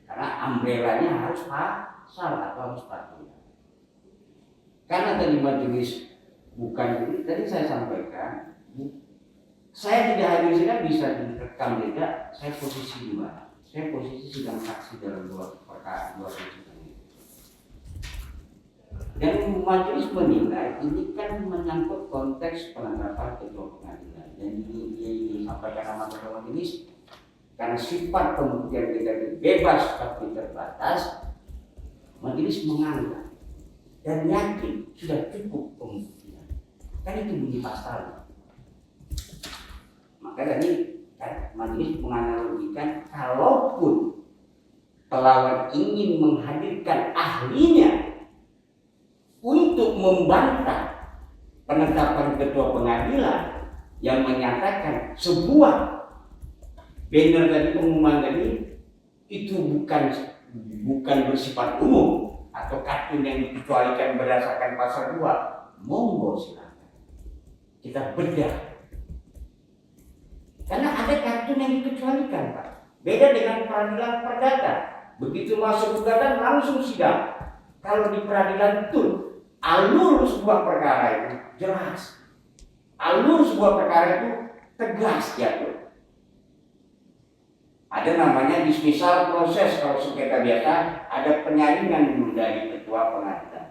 karena umbrellanya harus pasal atau harus patuh. Karena tadi majelis bukan ini, tadi saya sampaikan, saya tidak hadir sini bisa direkam tidak. Saya posisi di mana? Saya posisi sedang saksi dalam 2 perkara, 2 persidangan. Dan majelis menilai ini kan menyangkut konteks penetapan ketua pengadilan, dan ini disampaikan sama ketua majelis karena sifat pembuktian kita itu bebas tapi terbatas. Majelis menganggap dan yakin sudah cukup pembuktian, kan itu bunyi pasal. Maka tadi majelis menganalogikan, kalaupun pelawan ingin menghadirkan ahlinya untuk membantah penetapan ketua pengadilan yang menyatakan sebuah banner tadi, pengumuman tadi itu bukan bersifat umum atau kartun yang dikecualikan berdasarkan pasal 2, monggo silakan kita bedah. Karena ada kartun yang dikecualikan, Pak. Beda dengan peradilan perdata. Begitu masuk gugatan langsung sidang. Kalau di peradilan tun, alur sebuah perkara itu jelas, alur sebuah perkara itu tegas diatur. Ada namanya dismissal proses. Kalau sengketa biasa ada penyaringan dulu dari ketua pengadilan.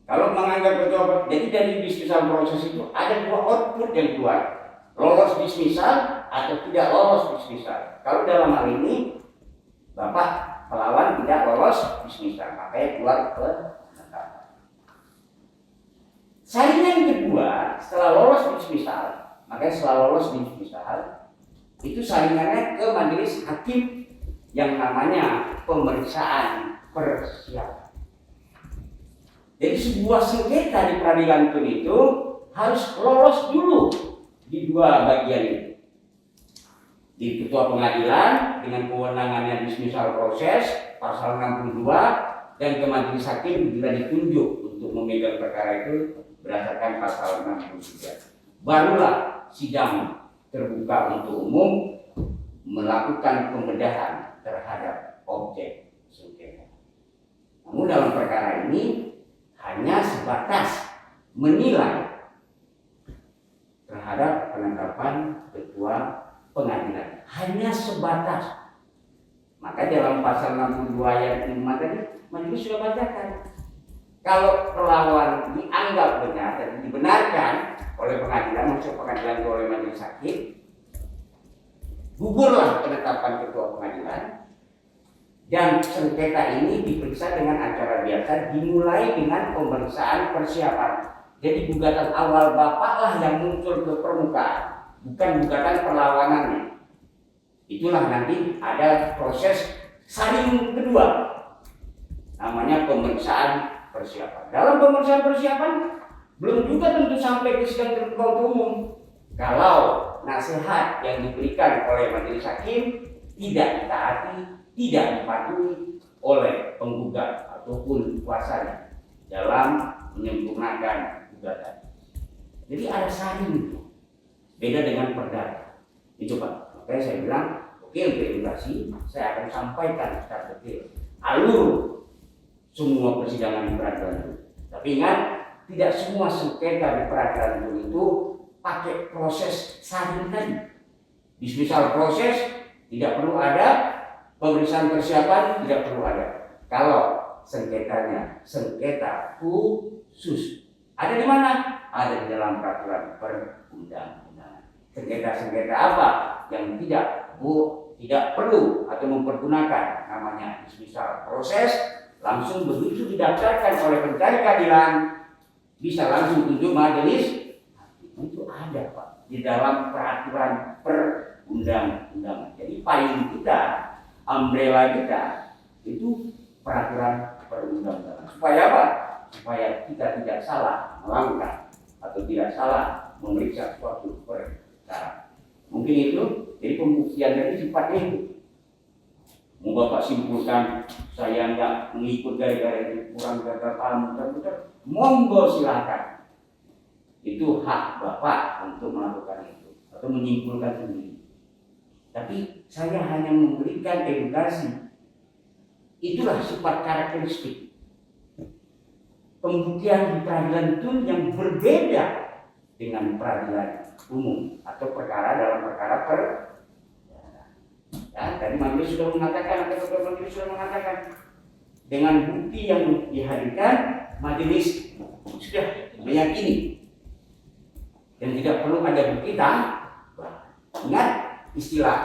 Kalau menganggap ketua, jadi dari dismissal proses itu ada 2 output yang keluar, lolos dismissal atau tidak lolos dismissal. Kalau dalam hal ini Bapak pelawan tidak lolos dismissal, makanya keluar ke penetapan. Saringan kedua setelah lolos dismissal, makanya setelah lolos dismissal itu saringannya ke majelis hakim yang namanya pemeriksaan persiapan. Jadi sebuah sengketa di peradilan itu harus lolos dulu di 2 bagian ini. Di ketua pengadilan dengan kewenangannya dismissal proses pasal 62, dan ke majelis hakim bila ditunjuk untuk memegang perkara itu berdasarkan pasal 63. Barulah sidang terbuka untuk umum melakukan pembedahan terhadap objek sengketa. Namun dalam perkara ini hanya sebatas menilai terhadap penetapan ketua pengadilan, hanya sebatas. Maka dalam pasal 62 ayat 5 tadi majelis sudah bacakan, kalau perlawanan dianggap benar dan dibenarkan oleh pengadilan, maksud pengadilan oleh majelis hakim, gugurlah penetapan ketua pengadilan dan sengketa ini diperiksa dengan acara biasa, dimulai dengan pemeriksaan persiapan. Jadi gugatan awal bapaklah yang muncul ke permukaan, bukan gugatan perlawanannya. Itulah nanti ada proses saling kedua, namanya pemeriksaan persiapan. Dalam pemeriksaan persiapan belum juga tentu sampai ke sidang terbuka umum kalau nasihat yang diberikan oleh majelis hakim tidak ditaati, tidak dipatuhi oleh penggugat ataupun kuasanya dalam menyempurnakan gugatan. Jadi ada saling itu, beda dengan perdata. Itu Pak. Makanya saya bilang, oke, untuk edukasi saya akan sampaikan secara detail alur semua persidangan di peradilan itu. Tapi ingat, tidak semua sengketa di peradilan itu pakai proses saling tadi. Misal proses tidak perlu ada, pemeriksaan persiapan tidak perlu ada. Kalau sengketanya sengketa khusus, ada di mana? Ada di dalam peraturan perundang-undangan. Sengketa-sengketa apa yang tidak perlu atau mempergunakan namanya misal proses, langsung begitu didaftarkan oleh pencari keadilan bisa langsung tunjuk majelis, itu ada Pak di dalam peraturan perundang-undangan. Jadi payung kita, umbrella kita itu peraturan perundang-undangan. Supaya apa? Supaya kita tidak salah melangkah atau tidak salah memeriksa suatu perkara. Mungkin itu, jadi pembuktian dari sifatnya itu. Mau Bapak simpulkan saya nggak mengikut gara-gara itu kurang gagal paham muter-muter, monggo silakan. Itu hak Bapak untuk melakukan itu atau menyimpulkan sendiri. Tapi saya hanya memberikan edukasi. Itulah sifat karakteristik pembuktian di peradilan itu yang berbeda dengan peradilan umum atau perkara dalam perkara ya, tadi majelis sudah mengatakan, atau ketua majelis sudah mengatakan, dengan bukti yang dihadirkan majelis sudah meyakini dan tidak perlu ada bukti tambah. Ingat istilah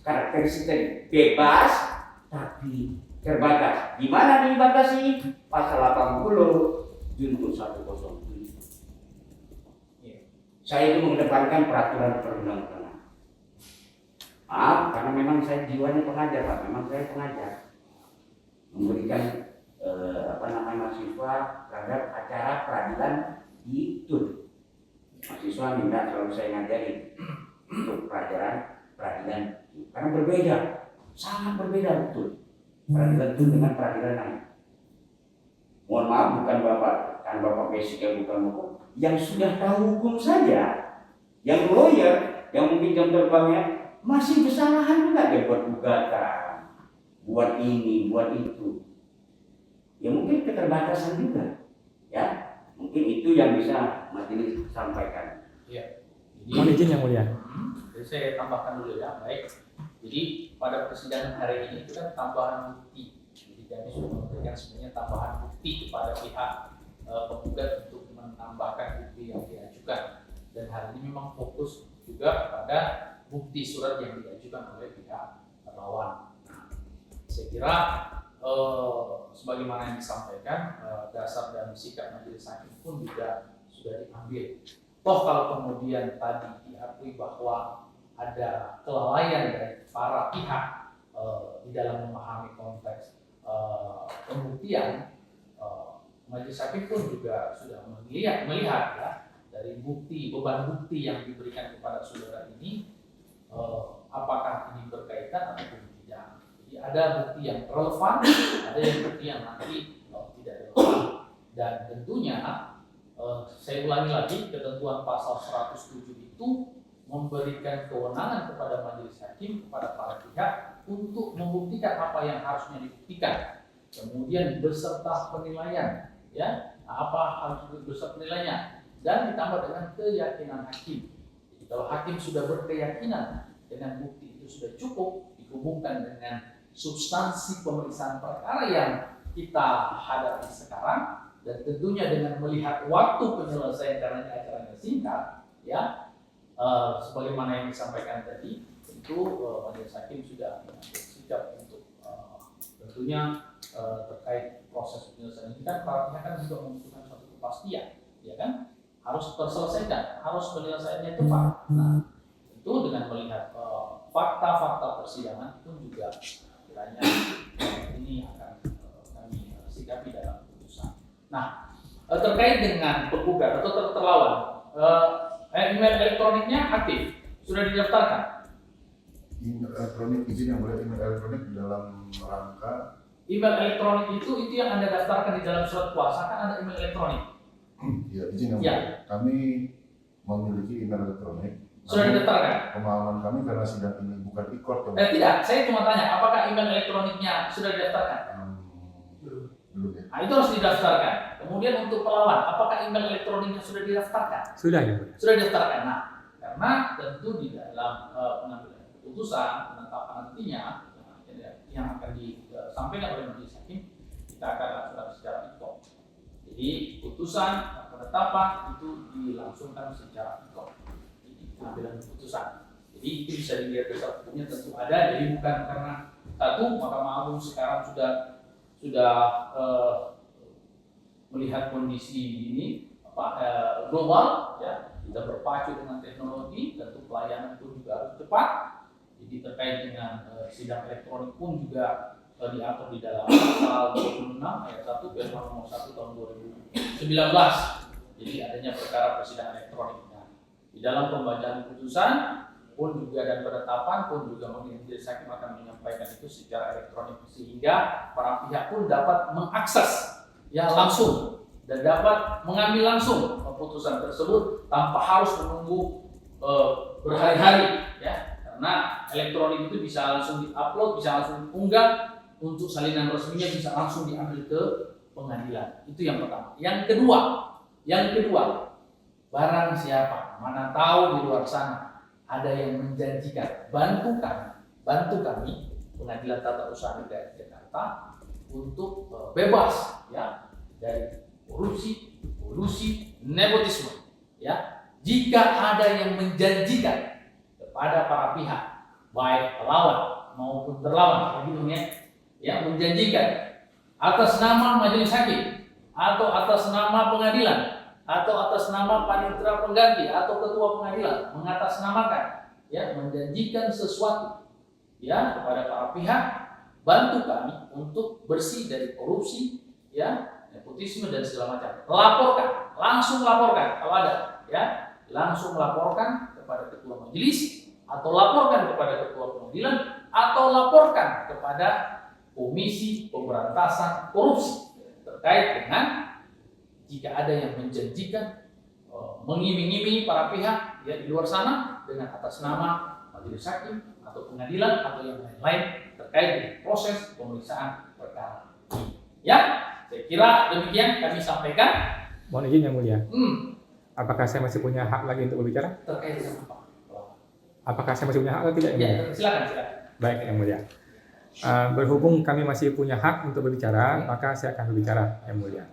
karakteristik tadi, bebas tapi terbatas. Di mana dibatasi? Pasal 80 junto 107. Saya itu mengedepankan peraturan perundang-undangan. Maaf, karena memang saya jiwanya pengajar Pak, memang saya pengajar. Memberikan mahasiswa terhadap acara peradilan di TUN. Mahasiswa minta selalu saya ngajarin untuk pelajaran peradilan, karena berbeda, sangat berbeda betul peradilan TUN dengan peradilan lain. Mohon maaf, bukan Bapak basic yang bukan hukum, yang sudah tahu hukum saja, yang lawyer, yang mungkin jam terbangnya masih kesalahan juga dia buat gugatan, buat ini, buat itu. Ya mungkin keterbatasan juga, ya mungkin itu yang bisa majelis sampaikan. Iya. Mohon izin yang mulia. Jadi saya tambahkan dulu ya, baik. Jadi pada persidangan hari ini itu kan tambahan bukti. Jadi kami sudah memberikan sebenarnya tambahan bukti kepada pihak penggugat untuk menambahkan bukti yang diajukan. Dan hari ini memang fokus juga pada bukti surat yang diajukan oleh pihak terlawan. Saya kira sebagaimana yang disampaikan, dasar dan sikap majelis hakim pun juga sudah diambil. Toh kalau kemudian tadi diakui bahwa ada kelalaian dari para pihak di dalam memahami konteks pembuktian, majelis hakim pun juga sudah melihat ya dari beban bukti yang diberikan kepada saudara ini, apakah ini berkaitan ataupun tidak. Jadi ada bukti yang relevan, ada yang bukti yang nanti tidak relevan. Dan tentunya saya ulangi lagi, ketentuan pasal 107 itu memberikan kewenangan kepada majelis hakim, kepada para pihak untuk membuktikan apa yang harusnya dibuktikan. Kemudian beserta penilaian, ya, apa harus beserta penilaiannya, dan ditambah dengan keyakinan hakim. Jadi kalau hakim sudah berkeyakinan dengan bukti itu sudah cukup, dihubungkan dengan substansi pemeriksaan perkara yang kita hadapi sekarang, dan tentunya dengan melihat waktu penyelesaian karena acaranya singkat, ya, sebagaimana yang disampaikan tadi, tentu majelis hakim sudah bersikap untuk tentunya terkait proses penyelesaian ini kan para pihak kan juga membutuhkan suatu kepastian, ya kan, harus terselesaikan, harus penyelesaiannya tepat. Nah, tentu dengan melihat fakta-fakta persidangan pun juga kiranya ini akan kami sikapi dalam putusan. Nah, terkait dengan penggugat atau terlawan, email elektroniknya aktif, sudah didaftarkan. Email elektronik, izin yang boleh email elektronik di dalam rangka Email elektronik itu yang Anda daftarkan di dalam surat kuasa, kan ada email elektronik. ya izin yang Ya. boleh. Kami memiliki email elektronik. Sudah didaftarkan? Pemahaman kami karena sidang ini bukan e-court. Tidak, saya cuma tanya, apakah email elektroniknya sudah didaftarkan? Belum ya. Nah, itu harus didaftarkan. Kemudian untuk pelawan, apakah email elektroniknya sudah didaftarkan? Sudah ya mulia. Sudah didaftarkan. Nah, karena tentu di dalam pengambilan keputusan penetapan nantinya yang akan disampaikan oleh majelis hakim, kita akan lakukan secara e-court. Jadi putusan penetapan itu dilangsungkan secara e-court. Jadi pengambilan keputusan. Jadi itu bisa dilihat dasar hukumnya tentu ada. Jadi bukan karena satu Mahkamah Agung sekarang sudah melihat kondisi ini global, ya, kita berpacu dengan teknologi, tentu pelayanan pun juga harus cepat. Jadi terkait dengan sidang elektronik pun juga diatur di dalam pasal 26 ayat 1 Permen nomor 1 tahun 2019. Jadi adanya perkara persidangan elektronik. Nah, di dalam pembacaan putusan pun juga dan penetapan pun juga majelis hakim akan menyampaikan itu secara elektronik sehingga para pihak pun dapat mengakses ya langsung dan dapat mengambil langsung keputusan tersebut tanpa harus menunggu berhari-hari, ya, karena elektronik itu bisa langsung diupload, bisa langsung diunggah, untuk salinan resminya bisa langsung diambil ke pengadilan. Itu yang pertama. Yang kedua, barang siapa, mana tahu di luar sana ada yang menjanjikan, bantu kami Pengadilan Tata Usaha Negara Jakarta untuk bebas, ya, dari korupsi, kolusi, nepotisme, ya. Jika ada yang menjanjikan kepada para pihak, baik pelawan maupun terlawan, begitu ya, menjanjikan atas nama majelis hakim atau atas nama pengadilan atau atas nama panitera pengganti atau ketua pengadilan mengatasnamakan, ya, menjanjikan sesuatu, ya, kepada para pihak, bantu kami untuk bersih dari korupsi, ya, nepotisme dan segala macam. Langsung laporkan kalau ada, ya, langsung laporkan kepada ketua majelis atau laporkan kepada ketua pengadilan atau laporkan kepada Komisi Pemberantasan Korupsi terkait dengan jika ada yang menjanjikan, mengiming-imingi para pihak, ya, di luar sana dengan atas nama majelis hakim atau pengadilan atau yang lain-lain terkait dengan proses pemeriksaan perkara ini. Ya, saya kira demikian kami sampaikan. Mohon izin yang mulia. Apakah saya masih punya hak lagi untuk berbicara? Terkait dengan apa? Apakah saya masih punya hak atau tidak yang mulia? Ya, silakan. Baik yang mulia. Berhubung kami masih punya hak untuk berbicara, maka saya akan berbicara yang mulia.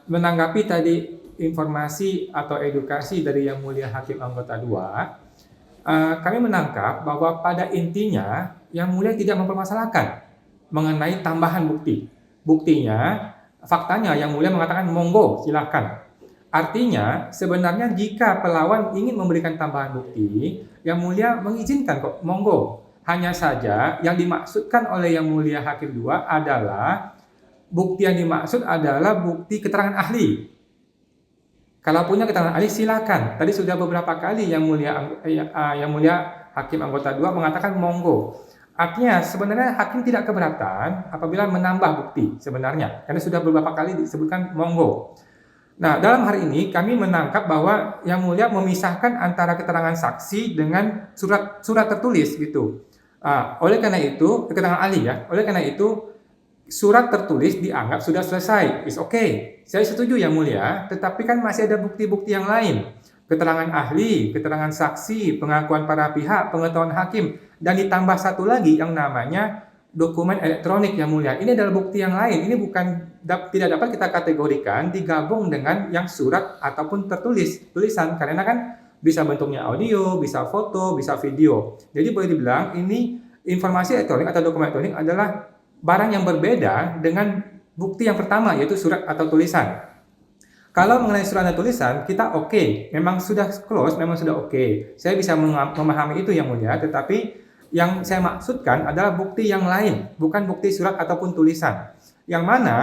Menanggapi tadi informasi atau edukasi dari Yang Mulia Hakim Anggota 2, kami menangkap bahwa pada intinya Yang Mulia tidak mempermasalahkan mengenai tambahan bukti. Buktinya, faktanya Yang Mulia mengatakan monggo silakan. Artinya sebenarnya jika pelawan ingin memberikan tambahan bukti, Yang Mulia mengizinkan kok, monggo. Hanya saja yang dimaksudkan oleh Yang Mulia Hakim 2 adalah bukti yang dimaksud adalah bukti keterangan ahli. Kalau punya keterangan ahli silakan. Tadi sudah beberapa kali Yang Mulia Hakim Anggota 2 mengatakan monggo. Artinya sebenarnya hakim tidak keberatan apabila menambah bukti sebenarnya, karena sudah beberapa kali disebutkan monggo. Nah, dalam hari ini kami menangkap bahwa Yang Mulia memisahkan antara keterangan saksi dengan surat tertulis gitu. Oleh karena itu, keterangan ahli ya. Oleh karena itu surat tertulis dianggap sudah selesai. Is okay. Saya setuju Yang Mulia, tetapi kan masih ada bukti-bukti yang lain. Keterangan ahli, keterangan saksi, pengakuan para pihak, pengetahuan hakim, dan ditambah satu lagi yang namanya dokumen elektronik Yang Mulia. Ini adalah bukti yang lain. Ini tidak dapat kita kategorikan digabung dengan yang surat ataupun tulisan, karena kan bisa bentuknya audio, bisa foto, bisa video. Jadi boleh dibilang ini informasi elektronik atau dokumen elektronik adalah barang yang berbeda dengan bukti yang pertama, yaitu surat atau tulisan. Kalau mengenai surat dan tulisan, kita oke, memang sudah close, memang sudah oke. Saya bisa memahami itu Yang Mulia, tetapi yang saya maksudkan adalah bukti yang lain, bukan bukti surat ataupun tulisan. Yang mana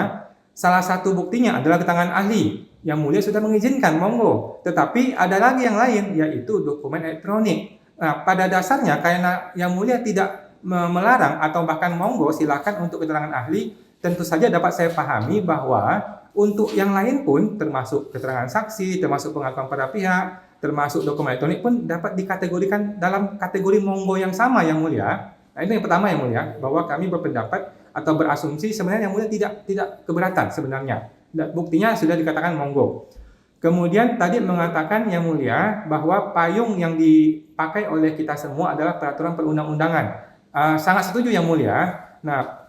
salah satu buktinya adalah keterangan ahli. Yang Mulia sudah mengizinkan, monggo. Tetapi ada lagi yang lain, yaitu dokumen elektronik. Nah, pada dasarnya karena Yang Mulia tidak melarang atau bahkan monggo silakan untuk keterangan ahli, tentu saja dapat saya pahami bahwa untuk yang lain pun, termasuk keterangan saksi, termasuk pengakuan para pihak, termasuk dokumen elektronik pun dapat dikategorikan dalam kategori monggo yang sama Yang Mulia. Nah, itu yang pertama Yang Mulia, bahwa kami berpendapat atau berasumsi sebenarnya Yang Mulia tidak keberatan sebenarnya. Buktinya sudah dikatakan monggo. Kemudian tadi mengatakan Yang Mulia bahwa payung yang dipakai oleh kita semua adalah peraturan perundang-undangan. Sangat setuju Yang Mulia. Nah,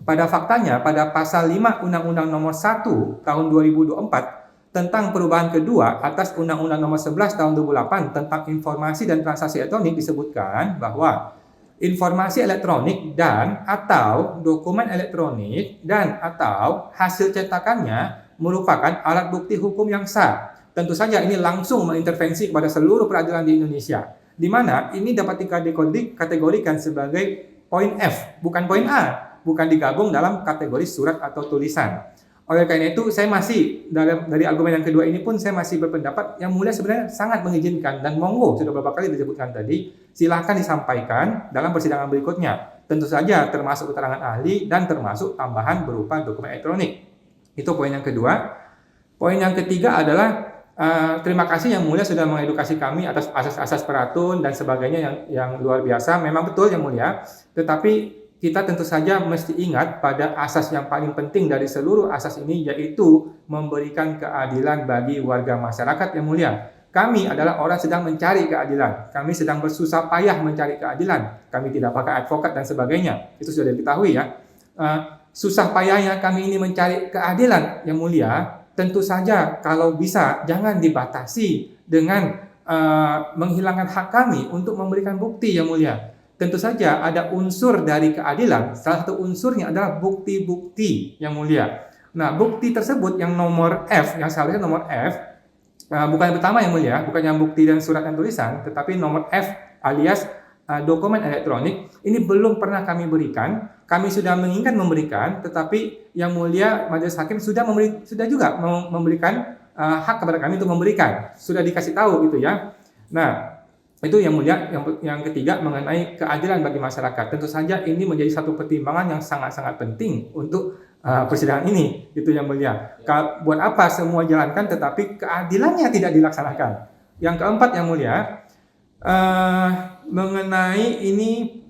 pada faktanya, pada pasal 5 Undang-Undang Nomor 1 Tahun 2024 tentang perubahan kedua atas Undang-Undang Nomor 11 Tahun 2008 tentang informasi dan transaksi elektronik disebutkan bahwa informasi elektronik dan atau dokumen elektronik dan atau hasil cetakannya merupakan alat bukti hukum yang sah. Tentu saja ini langsung mengintervensi kepada seluruh peradilan di Indonesia, di mana ini dapat dikategorikan sebagai poin F, bukan poin A. Bukan digabung dalam kategori surat atau tulisan. Oleh karena itu, saya masih dari argumen yang kedua ini pun saya masih berpendapat Yang Mulia sebenarnya sangat mengizinkan dan monggo, sudah beberapa kali disebutkan tadi, silahkan disampaikan dalam persidangan berikutnya. Tentu saja termasuk keterangan ahli dan termasuk tambahan berupa dokumen elektronik. Itu poin yang kedua. Poin yang ketiga adalah terima kasih Yang Mulia sudah mengedukasi kami atas asas-asas peratun dan sebagainya yang luar biasa. Memang betul Yang Mulia, tetapi kita tentu saja mesti ingat pada asas yang paling penting dari seluruh asas ini, yaitu memberikan keadilan bagi warga masyarakat Yang Mulia. Kami adalah orang sedang mencari keadilan. Kami sedang bersusah payah mencari keadilan. Kami tidak pakai advokat dan sebagainya. Itu sudah diketahui ya. Susah payahnya kami ini mencari keadilan Yang Mulia, tentu saja kalau bisa jangan dibatasi dengan menghilangkan hak kami untuk memberikan bukti Yang Mulia. Tentu saja ada unsur dari keadilan, salah satu unsurnya adalah bukti-bukti Yang Mulia. Nah, bukti tersebut yang nomor F, yang seharusnya nomor F, bukan yang pertama Yang Mulia, bukan yang bukti dan surat dan tulisan, tetapi nomor F alias dokumen elektronik, ini belum pernah kami berikan. Kami sudah menginginkan memberikan, tetapi Yang Mulia Majelis Hakim sudah juga memberikan hak kepada kami untuk memberikan. Sudah dikasih tahu gitu ya. Nah, itu Yang Mulia, yang ketiga mengenai keadilan bagi masyarakat. Tentu saja ini menjadi satu pertimbangan yang sangat-sangat penting untuk persidangan ini, itu Yang Mulia. Buat apa semua jalankan tetapi keadilannya tidak dilaksanakan. Yang keempat Yang Mulia, mengenai ini,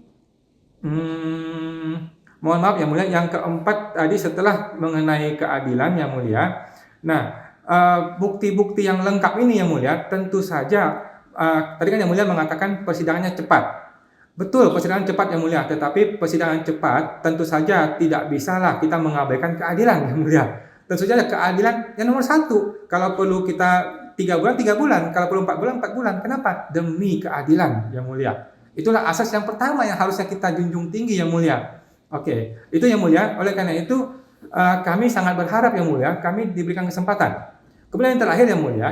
mohon maaf Yang Mulia, yang keempat tadi setelah mengenai keadilan Yang Mulia. Nah, bukti-bukti yang lengkap ini Yang Mulia, tentu saja tadi kan Yang Mulia mengatakan persidangannya cepat. Betul, persidangan cepat Yang Mulia, tetapi persidangan cepat tentu saja tidak bisalah kita mengabaikan keadilan Yang Mulia. Tentu saja keadilan yang nomor satu. Kalau perlu kita 3 bulan, 3 bulan. Kalau perlu 4 bulan, 4 bulan. Kenapa? Demi keadilan Yang Mulia. Itulah asas yang pertama yang harusnya kita junjung tinggi Yang Mulia. Oke, itu Yang Mulia. Oleh karena itu kami sangat berharap Yang Mulia, kami diberikan kesempatan. Kemudian yang terakhir Yang Mulia,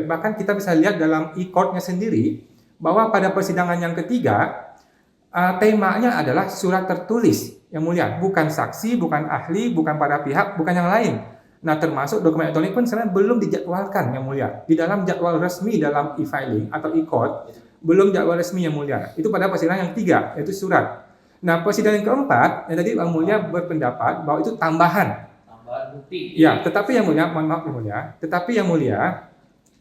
bahkan kita bisa lihat dalam e-court-nya sendiri bahwa pada persidangan yang ketiga temanya adalah surat tertulis Yang Mulia, bukan saksi, bukan ahli, bukan para pihak, bukan yang lain. Nah, termasuk dokumen elektronik pun sebenarnya belum dijadwalkan Yang Mulia di dalam jadwal resmi dalam e-filing atau e-court, belum jadwal resmi Yang Mulia. Itu pada persidangan yang ketiga, yaitu surat. Nah, persidangan keempat, yang tadi Yang Mulia berpendapat bahwa itu tambahan. Tambahan bukti. Ya, tetapi Yang Mulia, mohon maaf Yang Mulia, tetapi Yang Mulia,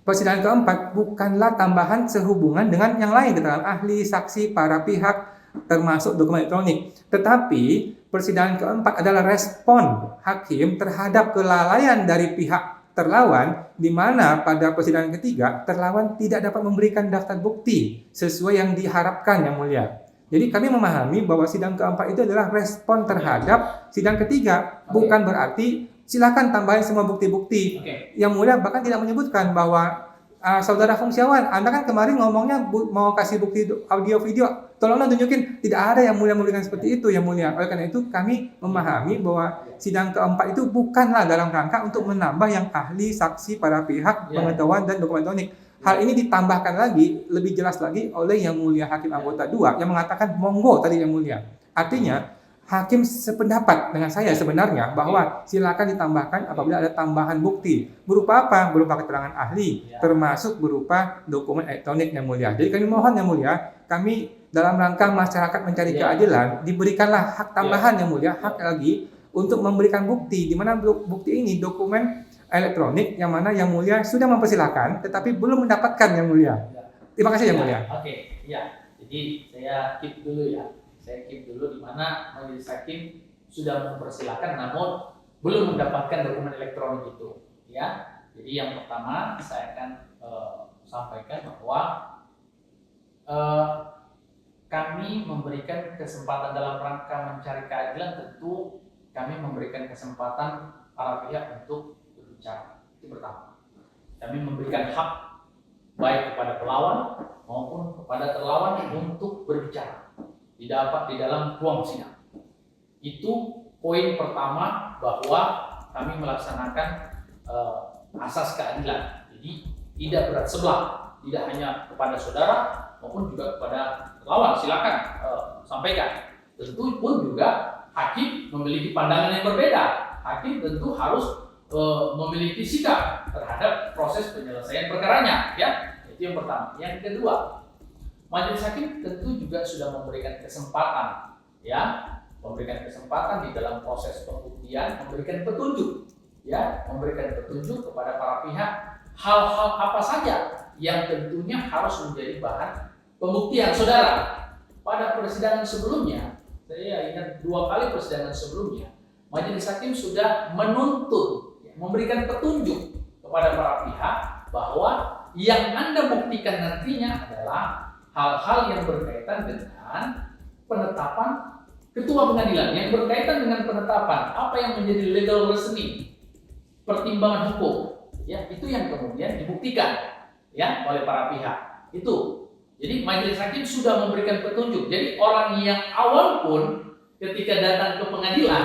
persidangan keempat bukanlah tambahan sehubungan dengan yang lain, keterangan ahli, saksi, para pihak, termasuk dokumen elektronik. Tetapi persidangan keempat adalah respon hakim terhadap kelalaian dari pihak terlawan, di mana pada persidangan ketiga terlawan tidak dapat memberikan daftar bukti sesuai yang diharapkan Yang Mulia. Jadi kami memahami bahwa sidang keempat itu adalah respon terhadap sidang ketiga, bukan berarti silakan tambahin semua bukti-bukti. Oke. Yang Mulia bahkan tidak menyebutkan bahwa Saudara Fungsiawan, Anda kan kemarin ngomongnya mau kasih bukti audio video, tolonglah tunjukin. Tidak ada Yang Mulia memberikan seperti itu Yang Mulia. Oleh karena itu kami memahami bahwa sidang keempat itu bukanlah dalam rangka untuk menambah yang ahli, saksi, para pihak, pengetahuan dan dokumen elektronik. Hal ini ditambahkan lagi, lebih jelas lagi oleh Yang Mulia Hakim Anggota 2 yang mengatakan monggo tadi Yang Mulia. Artinya hakim sependapat dengan saya sebenarnya bahwa silakan ditambahkan apabila ada tambahan bukti. Berupa apa? Berupa keterangan ahli, termasuk berupa dokumen elektronik Yang Mulia. Jadi kami mohon Yang Mulia, kami dalam rangka masyarakat mencari keadilan, diberikanlah hak tambahan Yang Mulia, hak lagi untuk memberikan bukti, di mana bukti ini dokumen elektronik yang mana Yang Mulia sudah mempersilahkan tetapi belum mendapatkan Yang Mulia. Terima kasih Yang Mulia. Oke, ya. Jadi saya keep dulu ya. Saya keep dulu di mana majelis hakim sudah mempersilahkan namun belum mendapatkan dokumen elektronik itu, ya. Jadi yang pertama saya akan sampaikan bahwa kami memberikan kesempatan dalam rangka mencari keadilan, tentu kami memberikan kesempatan para pihak untuk berbicara. Itu pertama. Kami memberikan hak baik kepada pelawan maupun kepada terlawan untuk berbicara. Didapat di dalam ruang sidang. Itu poin pertama bahwa kami melaksanakan asas keadilan. Jadi tidak berat sebelah, tidak hanya kepada saudara maupun juga kepada terlawan. Silakan sampaikan. Tentu pun juga hakim memiliki pandangan yang berbeda. Hakim tentu harus memiliki sikap terhadap proses penyelesaian perkaranya, ya. Itu yang pertama. Yang kedua, majelis hakim tentu juga sudah memberikan kesempatan, ya, memberikan kesempatan di dalam proses pembuktian, memberikan petunjuk, ya, memberikan petunjuk kepada para pihak hal-hal apa saja yang tentunya harus menjadi bahan pembuktian. Saudara, pada persidangan sebelumnya, saya ingat 2 kali persidangan sebelumnya, majelis hakim sudah menuntut, ya, memberikan petunjuk kepada para pihak bahwa yang Anda buktikan nantinya adalah hal-hal yang berkaitan dengan penetapan ketua pengadilan, yang berkaitan dengan penetapan apa yang menjadi legal reasoning, pertimbangan hukum, ya, itu yang kemudian dibuktikan, ya, oleh para pihak. Itu. Jadi majelis hakim sudah memberikan petunjuk. Jadi orang yang awam pun ketika datang ke pengadilan,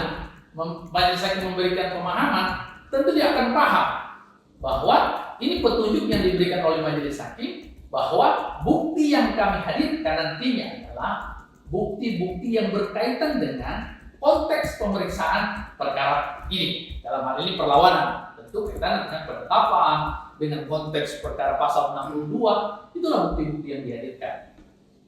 majelis hakim memberikan pemahaman, tentu dia akan paham bahwa ini petunjuk yang diberikan oleh majelis hakim, bahwa bukti yang kami hadirkan nantinya adalah bukti-bukti yang berkaitan dengan konteks pemeriksaan perkara ini. Dalam hal ini perlawanan, tentu kaitan dengan penetapan, dengan konteks perkara pasal 62, itulah bukti-bukti yang dihadirkan.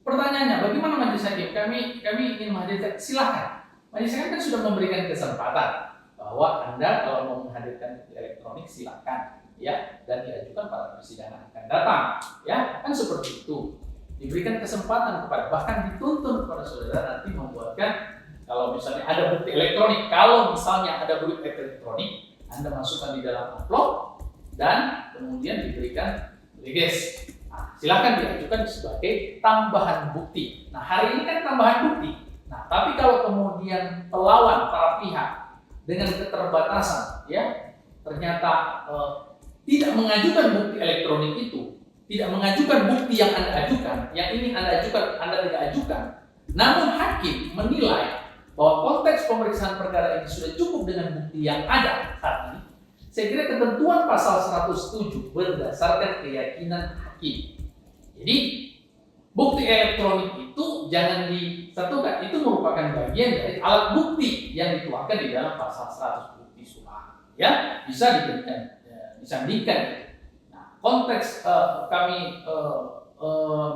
Pertanyaannya, bagaimana majelis hakim? Kami ingin menghadirkan, silakan. Majelis hakim kan sudah memberikan kesempatan bahwa Anda kalau mau menghadirkan bukti elektronik silakan, ya, dan diajukan pada persidangan akan datang, ya, kan seperti itu. Diberikan kesempatan kepada, bahkan dituntun kepada saudara nanti membuatkan, kalau misalnya ada bukti elektronik, kalau misalnya ada bukti elektronik, Anda masukkan di dalam amplop dan kemudian diberikan leges. Nah, silakan diajukan sebagai tambahan bukti. Nah, hari ini kan tambahan bukti. Nah, tapi kalau kemudian pelawan para pihak dengan keterbatasan, ya, ternyata tidak mengajukan bukti elektronik itu, tidak mengajukan bukti yang Anda ajukan, yang ini Anda ajukan, Anda tidak ajukan, namun hakim menilai bahwa konteks pemeriksaan perkara ini sudah cukup dengan bukti yang ada saat ini, saya kira ketentuan pasal 107 berdasarkan keyakinan hakim. Jadi, bukti elektronik itu jangan disatukan, itu merupakan bagian dari alat bukti yang dituangkan di dalam pasal 100 bukti surat, ya, bisa diberikan, disandingkan. Nah, konteks kami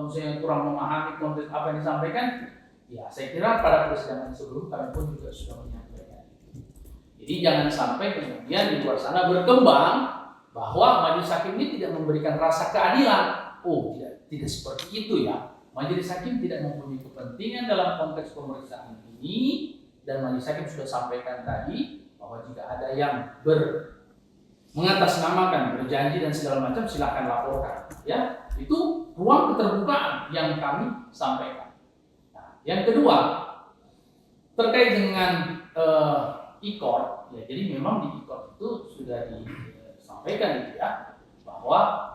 misalnya kurang memahami konteks apa yang disampaikan, Ya, saya kira pada persidangan sebelum kami pun juga sudah menyampaikan. Jadi jangan sampai kemudian di luar sana berkembang bahwa majelis hakim ini tidak memberikan rasa keadilan. Oh, tidak seperti itu ya. Majelis hakim tidak mempunyai kepentingan dalam konteks pemeriksaan ini, dan majelis hakim sudah sampaikan tadi bahwa jika ada yang mengatasnamakan, berjanji dan segala macam, silakan laporkan. Ya, itu ruang keterbukaan yang kami sampaikan. Nah, yang kedua terkait dengan e-court, ya, jadi memang di e-court itu sudah disampaikan gitu ya, bahwa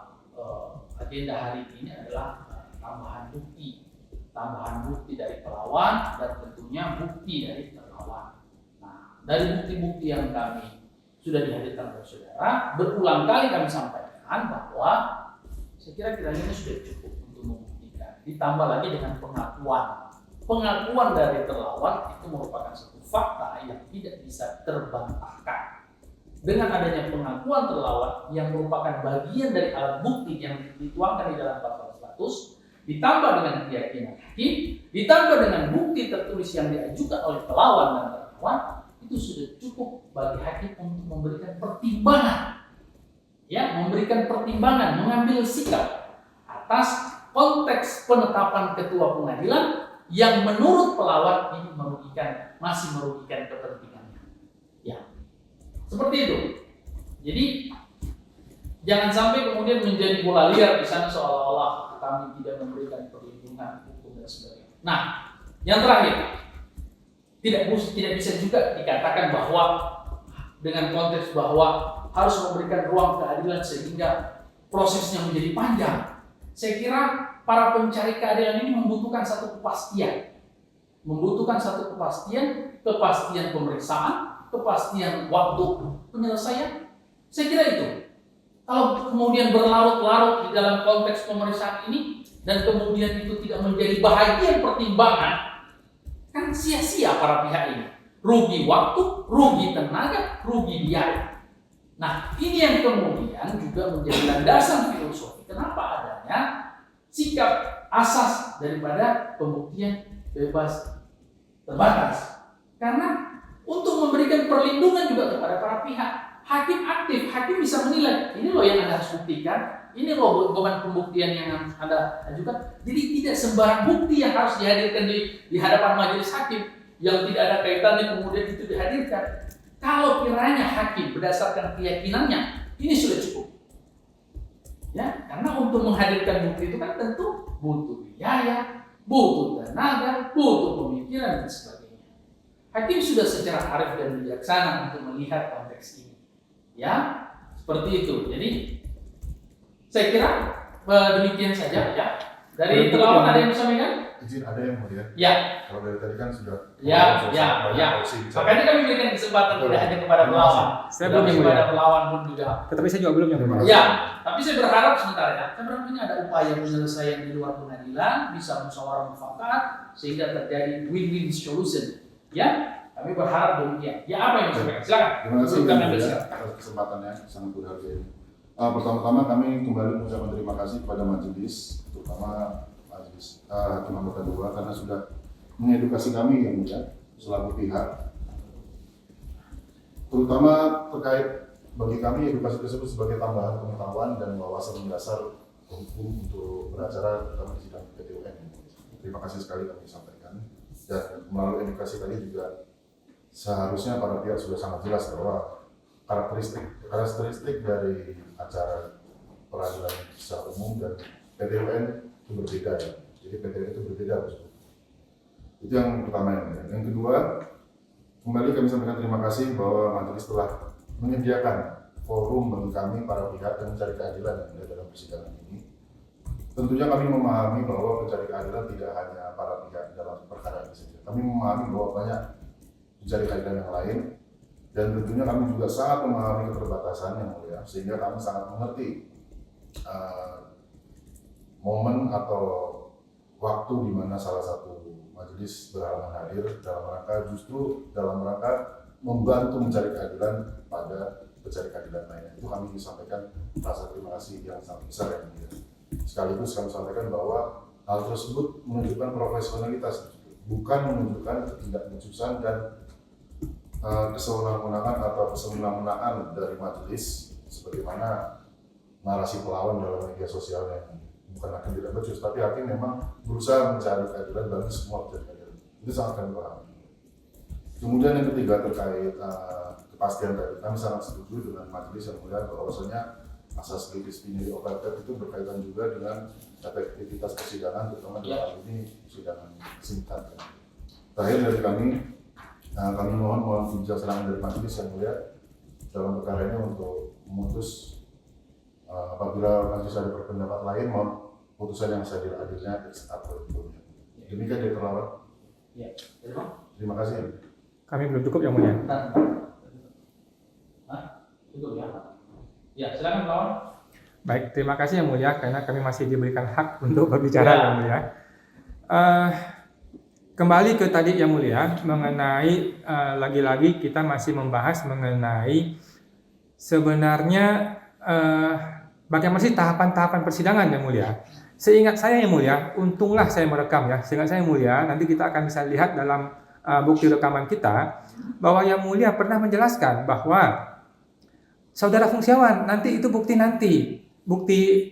agenda hari ini adalah tambahan bukti dari pelawan dan tentunya bukti dari terlawan. Nah, dari bukti-bukti yang kami sudah dihadirkan oleh saudara, berulang kali kami sampaikan bahwa saya kira kiranya sudah cukup untuk membuktikan. Ditambah lagi dengan pengakuan dari terlawan itu merupakan satu fakta yang tidak bisa terbantahkan. Dengan adanya pengakuan terlawan yang merupakan bagian dari alat bukti yang dituangkan di dalam pasal 100, ditambah dengan keyakinan hakim, ditambah dengan bukti tertulis yang diajukan oleh pelawan dan terlawan, itu sudah cukup bagi hakim untuk memberikan pertimbangan, ya, mengambil sikap atas konteks penetapan ketua pengadilan yang menurut pelawan ini masih merugikan kepentingannya. Ya, seperti itu. Jadi jangan sampai kemudian menjadi bola liar di sana seolah-olah kami tidak memberikan perlindungan hukum dan sebagainya. Nah, yang terakhir, tidak bisa juga dikatakan bahwa dengan konteks bahwa harus memberikan ruang keadilan sehingga prosesnya menjadi panjang. Saya kira para pencari keadilan ini membutuhkan satu kepastian. Kepastian pemeriksaan, kepastian waktu penyelesaian. Saya kira itu. Kalau kemudian berlarut-larut di dalam konteks pemeriksaan ini dan kemudian itu tidak menjadi bahagian pertimbangan, kan sia-sia para pihak ini. Rugi waktu, rugi tenaga, rugi biaya. Nah, ini yang kemudian juga menjadi landasan filosofi kenapa adanya sikap asas daripada pembuktian bebas terbatas. Karena untuk memberikan perlindungan juga kepada para pihak, hakim aktif, hakim bisa menilai, ini loh yang Anda harus buktikan, ini loh beban pembuktian yang Anda ajukan. Jadi tidak sembarang bukti yang harus dihadirkan di hadapan majelis hakim yang tidak ada kaitannya kemudian itu dihadirkan. Kalau kiranya hakim berdasarkan keyakinannya, ini sudah cukup. Ya, karena untuk menghadirkan bukti itu kan tentu butuh biaya, butuh tenaga, butuh pemikiran dan sebagainya. Hakim sudah secara arif dan bijaksana untuk melihat konteks ini. Ya, seperti itu. Jadi saya kira demikian saja ya. Dari terlawan ada yang bisa menyampaikan? Izin ada yang mulia. Ya. Kalau dari tadi kan sudah. Ya. Makanya kami berikan kesempatan tidak hanya kepada pelawan. Saya belum yang kepada mulia. pelawan pun juga. Tetapi saya juga belum yang mulia. Ya, tapi saya berharap sebentar ya. Saya berharap ini ada upaya penyelesaian di luar pengadilan, bisa musyawarah mufakat sehingga terjadi win-win solution. Ya, kami berharap demikian. Ya, apa yang disampaikan? Silakan. Terima kasih Kami ambil ya, silakan. atas kesempatannya sangat berharga ini. Pertama-tama kami kembali mengucapkan terima kasih kepada majelis, terutama majelis Hakim Anggota 2 karena sudah mengedukasi kami yang mulia selaku pihak. Terutama terkait bagi kami edukasi tersebut sebagai tambahan pengetahuan dan wawasan mendasar hukum untuk beracara terutama di sidang PT-UN. Terima kasih sekali kami sampaikan. Dan melalui edukasi tadi juga seharusnya para pihak sudah sangat jelas bahwa karakteristik dari acara peradilan secara umum dan PT-UN itu berbeda ya. Jadi PT-UN itu berbeda. Itu yang pertama. Yang kedua, kembali kami sampaikan terima kasih bahwa majelis telah menyediakan forum bagi kami para pihak yang mencari keadilan dalam persidangan ini. Tentunya kami memahami bahwa pencari keadilan tidak hanya para pihak dalam perkara ini saja. Kami memahami bahwa banyak pencari keadilan yang lain. Dan tentunya kami juga sangat memahami keterbatasan yang mulia, sehingga kami sangat mengerti momen atau waktu di mana salah satu majelis berhalangan hadir dalam rangka membantu mencari keadilan pada pencari keadilan lainnya. Itu kami sampaikan rasa terima kasih yang sangat besar yang mulia. Sekaligus kami sampaikan bahwa hal tersebut menunjukkan profesionalitas bukan menunjukkan ketidakbecusan dan kesewenang-wenangan atau kesemena-menaan dari majelis sebagaimana narasi pelawan dalam media sosialnya. Bukan hakim tidak becus, tapi hakim memang berusaha mencari keadilan bagi semua pencari keadilan. Itu sangat kami pahami. Kemudian yang ketiga terkait kepastian tadi, kami sangat setuju dengan majelis yang mulia bahwasanya asas kritis binary operator itu berkaitan juga dengan efektivitas persidangan, terutama dalam hal ini persidangan singkat. Terakhir dari kami mohon kebijaksanaan dari majelis yang mulia dalam perkara ini untuk memutus apabila majelis ada berpendapat lain, mohon putusan yang seadil-adilnya atau hukumnya. Demikian dari terlalu. Ya, Terima kasih. Kami belum cukup yang mulia. Cukup ya. Ya, silakan lawan. Baik, terima kasih yang mulia karena kami masih diberikan hak untuk berbicara yang mulia. Kembali ke tadi yang mulia mengenai lagi-lagi kita masih membahas mengenai sebenarnya bagaimana sih tahapan-tahapan persidangan yang mulia. Seingat saya yang mulia, untunglah saya merekam ya. Seingat saya yang mulia, nanti kita akan bisa lihat dalam bukti rekaman kita bahwa yang mulia pernah menjelaskan bahwa saudara fungsiawan nanti itu bukti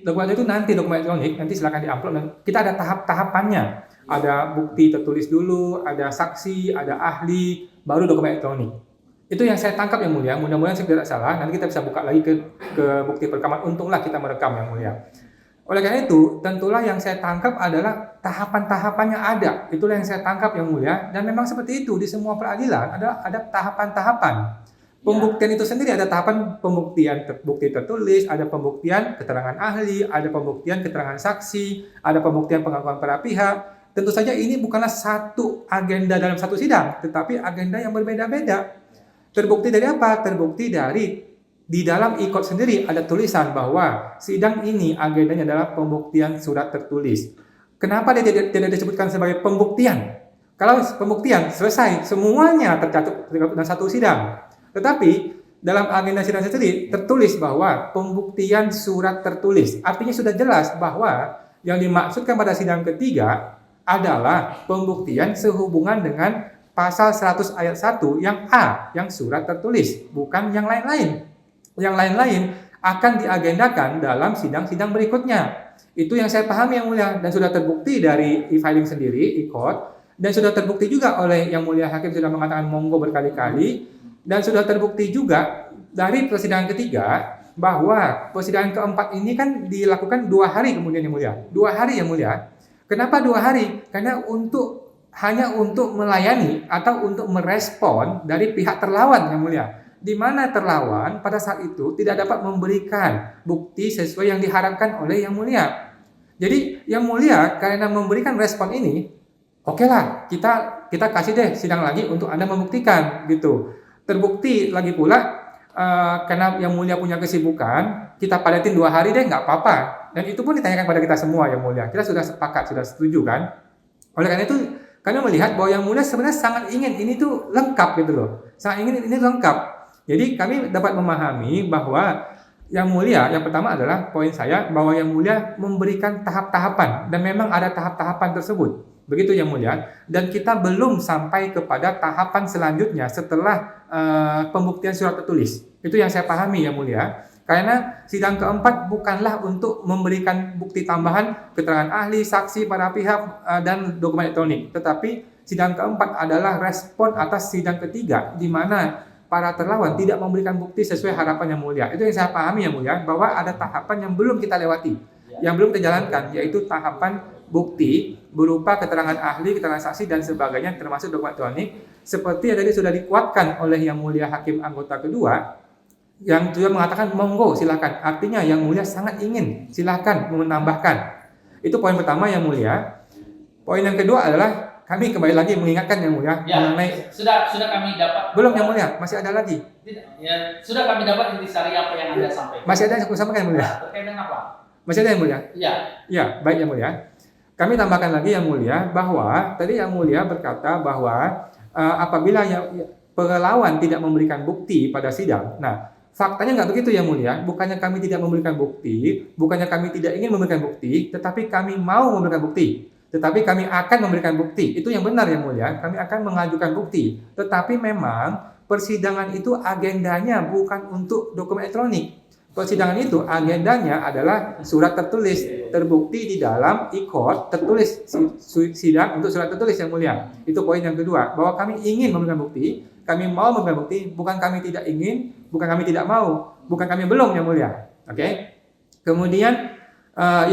dokumen itu nanti dokumen elektronik nanti silakan diamplop dan kita ada tahap-tahapannya. Ada bukti tertulis dulu, ada saksi, ada ahli, baru dokumen elektronik. Itu yang saya tangkap yang mulia. Mudah-mudahan saya tidak salah. Nanti kita bisa buka lagi ke bukti perekaman. Untunglah kita merekam yang mulia. Oleh karena itu, tentulah yang saya tangkap adalah tahapan-tahapannya ada. Itulah yang saya tangkap yang mulia. Dan memang seperti itu di semua peradilan ada tahapan-tahapan. Pembuktian itu sendiri ada tahapan pembuktian bukti tertulis, ada pembuktian keterangan ahli, ada pembuktian keterangan saksi, ada pembuktian pengakuan para pihak. Tentu saja ini bukanlah satu agenda dalam satu sidang, tetapi agenda yang berbeda-beda. Terbukti dari apa? Terbukti dari di dalam IKOT sendiri ada tulisan bahwa sidang ini agendanya adalah pembuktian surat tertulis. Kenapa dia tidak disebutkan sebagai pembuktian? Kalau pembuktian selesai, semuanya tercatat dalam satu sidang. Tetapi dalam agenda sidang sendiri tertulis bahwa pembuktian surat tertulis. Artinya sudah jelas bahwa yang dimaksudkan pada sidang ketiga adalah pembuktian sehubungan dengan pasal 100 ayat 1 yang A, yang surat tertulis, bukan yang lain-lain. Yang lain-lain akan diagendakan dalam sidang-sidang berikutnya. Itu yang saya pahami yang mulia dan sudah terbukti dari e-filing sendiri, IKOT, dan sudah terbukti juga oleh yang mulia hakim sudah mengatakan monggo berkali-kali, dan sudah terbukti juga dari persidangan ketiga bahwa persidangan keempat ini kan dilakukan 2 hari kemudian yang mulia. 2 hari yang mulia. Kenapa 2 hari? Karena hanya untuk melayani atau untuk merespon dari pihak terlawan yang mulia. Di mana terlawan pada saat itu tidak dapat memberikan bukti sesuai yang diharapkan oleh yang mulia. Jadi yang mulia karena memberikan respon ini, okelah kita kasih deh sidang lagi untuk Anda membuktikan gitu. Terbukti lagi pula karena yang mulia punya kesibukan, kita padatin 2 hari deh nggak apa-apa. Dan itu pun ditanyakan pada kita semua yang mulia. Kita sudah sepakat, sudah setuju kan? Oleh karena itu kami melihat bahwa yang mulia sebenarnya sangat ingin ini tuh lengkap gitu loh. Sangat ingin ini lengkap. Jadi kami dapat memahami bahwa yang mulia, yang pertama adalah poin saya bahwa yang mulia memberikan tahap-tahapan dan memang ada tahap-tahapan tersebut. Begitu yang mulia. Dan kita belum sampai kepada tahapan selanjutnya setelah pembuktian surat tertulis. Itu yang saya pahami yang mulia. Karena sidang keempat bukanlah untuk memberikan bukti tambahan keterangan ahli, saksi, para pihak, dan dokumen elektronik. Tetapi sidang keempat adalah respon atas sidang ketiga di mana para terlawan tidak memberikan bukti sesuai harapan yang mulia. Itu yang saya pahami yang mulia, bahwa ada tahapan yang belum kita lewati, yang belum kita jalankan, yaitu tahapan bukti berupa keterangan ahli, keterangan saksi, dan sebagainya, termasuk dokumen elektronik, seperti yang tadi sudah dikuatkan oleh yang mulia hakim anggota kedua, yang juga mengatakan monggo silakan. Artinya yang mulia sangat ingin silakan menambahkan. Itu poin pertama yang mulia. Poin yang kedua adalah kami kembali lagi mengingatkan yang mulia mengenai sudah kami dapat. Belum yang mulia, masih ada lagi. Tidak, ya sudah kami dapat intisari apa yang Anda sampaikan. Masih ada yang aku sampaikan yang mulia. Terkait dengan apa? Masih ada yang mulia. Iya. Ya, baik yang mulia. Kami tambahkan lagi yang mulia bahwa tadi yang mulia berkata bahwa apabila yang pelawan tidak memberikan bukti pada sidang. Nah, faktanya nggak begitu yang mulia. Bukannya kami tidak memberikan bukti, bukannya kami tidak ingin memberikan bukti, tetapi kami mau memberikan bukti. tetapi kami akan memberikan bukti. Itu yang benar yang mulia, kami akan mengajukan bukti. Tetapi memang persidangan itu agendanya bukan untuk dokumen elektronik. Persidangan itu agendanya adalah surat tertulis, terbukti di dalam e-court, tertulis sidang untuk surat tertulis yang mulia. Itu poin yang kedua, bahwa kami ingin memberikan bukti, kami mau memberikan bukti, bukan kami tidak ingin, bukan kami tidak mau, bukan kami belum yang mulia. Oke? Kemudian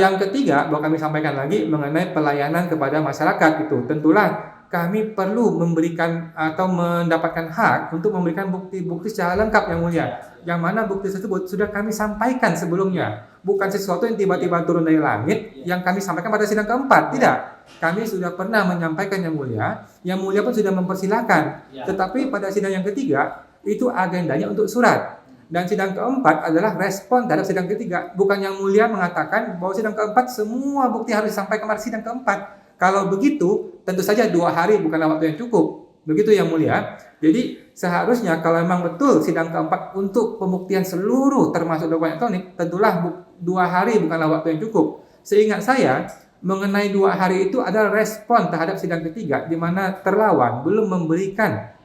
yang ketiga, bahwa kami sampaikan lagi mengenai pelayanan kepada masyarakat itu. Tentulah kami perlu memberikan atau mendapatkan hak untuk memberikan bukti-bukti secara lengkap yang mulia. Yang mana bukti tersebut sudah kami sampaikan sebelumnya. Bukan sesuatu yang tiba-tiba turun dari langit yang kami sampaikan pada sidang keempat. Tidak. Kami sudah pernah menyampaikan yang mulia. Yang mulia pun sudah mempersilahkan. Tetapi pada sidang yang ketiga, itu agendanya untuk surat. Dan sidang keempat adalah respon terhadap sidang ketiga. Bukan yang mulia mengatakan bahwa sidang keempat semua bukti harus disampaikan pada sidang keempat. Kalau begitu, tentu saja 2 hari bukanlah waktu yang cukup. Begitu yang mulia. Jadi seharusnya kalau memang betul sidang keempat untuk pembuktian seluruh termasuk dokumen elektronik, tentulah 2 hari bukanlah waktu yang cukup. Seingat saya, mengenai 2 hari itu adalah respon terhadap sidang ketiga, di mana terlawan belum memberikan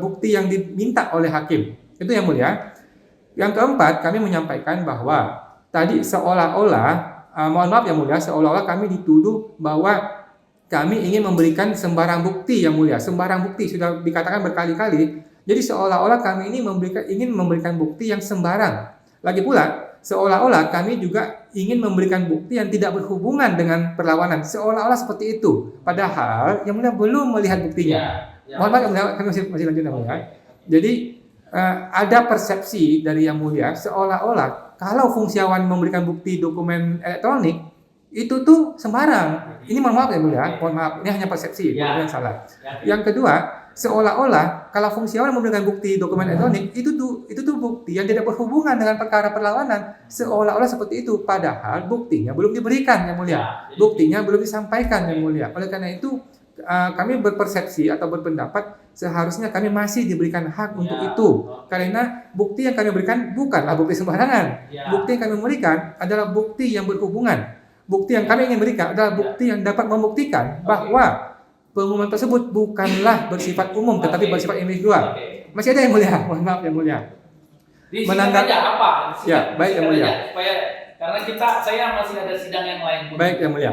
bukti yang diminta oleh hakim. Itu yang mulia. Yang keempat, kami menyampaikan bahwa tadi seolah-olah, mohon maaf yang mulia, seolah-olah kami dituduh bahwa kami ingin memberikan sembarang bukti yang mulia. Sembarang bukti sudah dikatakan berkali-kali. Jadi seolah-olah kami ini ingin memberikan bukti yang sembarang. Lagi pula, seolah-olah kami juga ingin memberikan bukti yang tidak berhubungan dengan perlawanan. Seolah-olah seperti itu. Padahal yang mulia belum melihat buktinya. Mohon maaf yang mulia, kami masih lanjut yang mulia. Jadi ada persepsi dari yang mulia seolah-olah kalau fungsiawan memberikan bukti dokumen elektronik itu tuh sembarang. Ini mohon maaf ya mulia, mohon maaf, ini hanya persepsi, yang salah. Yang kedua, seolah-olah kalau fungsiawan memberikan bukti dokumen elektronik itu tuh bukti yang tidak berhubungan dengan perkara perlawanan. Seolah-olah seperti itu, padahal buktinya belum diberikan yang mulia, buktinya belum disampaikan yang mulia. Oleh karena itu kami berpersepsi atau berpendapat seharusnya kami masih diberikan hak untuk itu, karena bukti yang kami berikan bukanlah bukti sembarangan. Bukti yang kami berikan adalah bukti yang berhubungan. Bukti yang kami ingin berikan adalah bukti yang dapat membuktikan bahwa pengumuman tersebut bukanlah bersifat umum tetapi bersifat individual. Masih ada yang mulia, mohon maaf yang mulia. Menanggapi apa? Ya, baik yang mulia. Karena saya masih ada sidang yang lain. Baik yang mulia.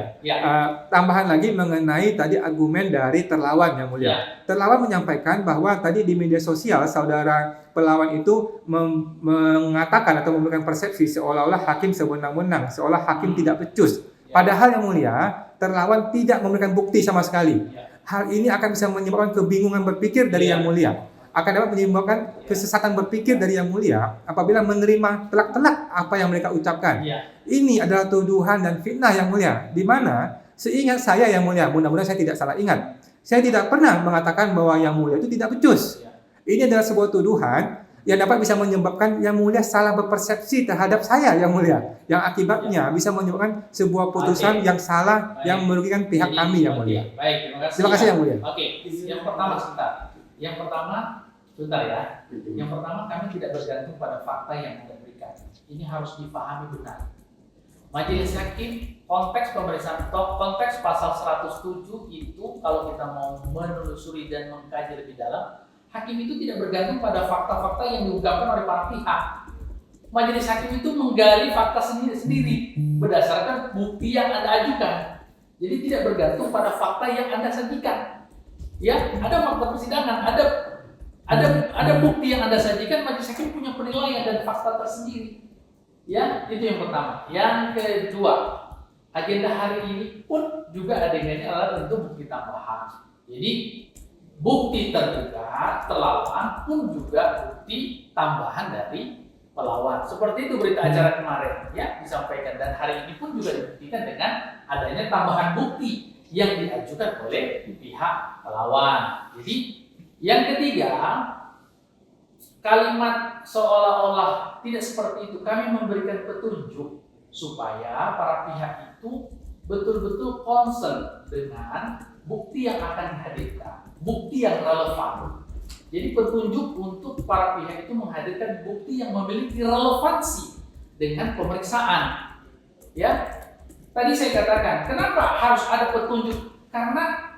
Tambahan lagi mengenai tadi argumen dari terlawan yang mulia. Terlawan menyampaikan bahwa tadi di media sosial saudara pelawan itu mengatakan atau memberikan persepsi seolah-olah hakim sewenang-wenang, seolah hakim tidak becus. Padahal yang mulia, terlawan tidak memberikan bukti sama sekali. Hal ini akan bisa menyebabkan kebingungan berpikir dari yang mulia. Akan dapat menyebabkan kesesatan berpikir dari yang mulia apabila menerima telak-telak apa yang mereka ucapkan. Ini adalah tuduhan dan fitnah yang mulia, di mana seingat saya yang mulia, mudah-mudahan saya tidak salah ingat, saya tidak pernah mengatakan bahwa yang mulia itu tidak becus. Ini adalah sebuah tuduhan yang dapat bisa menyebabkan yang mulia salah berpersepsi terhadap saya yang mulia, yang akibatnya bisa menyebabkan sebuah putusan yang salah yang merugikan pihak kami yang mulia. Baik, terima kasih yang mulia. Yang pertama sebentar. Yang pertama kami tidak bergantung pada fakta yang Anda berikan. Ini harus dipahami benar. Majelis Hakim, konteks pemeriksaan konteks pasal 107 itu kalau kita mau menelusuri dan mengkaji lebih dalam, hakim itu tidak bergantung pada fakta-fakta yang diungkapkan oleh para pihak. Majelis Hakim itu menggali fakta sendiri berdasarkan bukti yang Anda ajukan. Jadi tidak bergantung pada fakta yang Anda sajikan. Ya, ada fakta persidangan, ada bukti yang Anda sajikan, majelis hakim punya penilaian dan fakta tersendiri. Ya, itu yang pertama. Yang kedua, agenda hari ini pun juga agendanya adalah tentu bukti tambahan. Jadi bukti terduga terlawan pun juga bukti tambahan dari pelawan. Seperti itu berita acara kemarin ya disampaikan, dan hari ini pun juga dibuktikan dengan adanya tambahan bukti yang diajukan oleh pihak pelawan. Jadi yang ketiga, kalimat seolah-olah tidak seperti itu, kami memberikan petunjuk supaya para pihak itu betul-betul concern dengan bukti yang akan dihadirkan, bukti yang relevan. Jadi petunjuk untuk para pihak itu menghadirkan bukti yang memiliki relevansi dengan pemeriksaan. Ya, tadi saya katakan, kenapa harus ada petunjuk? Karena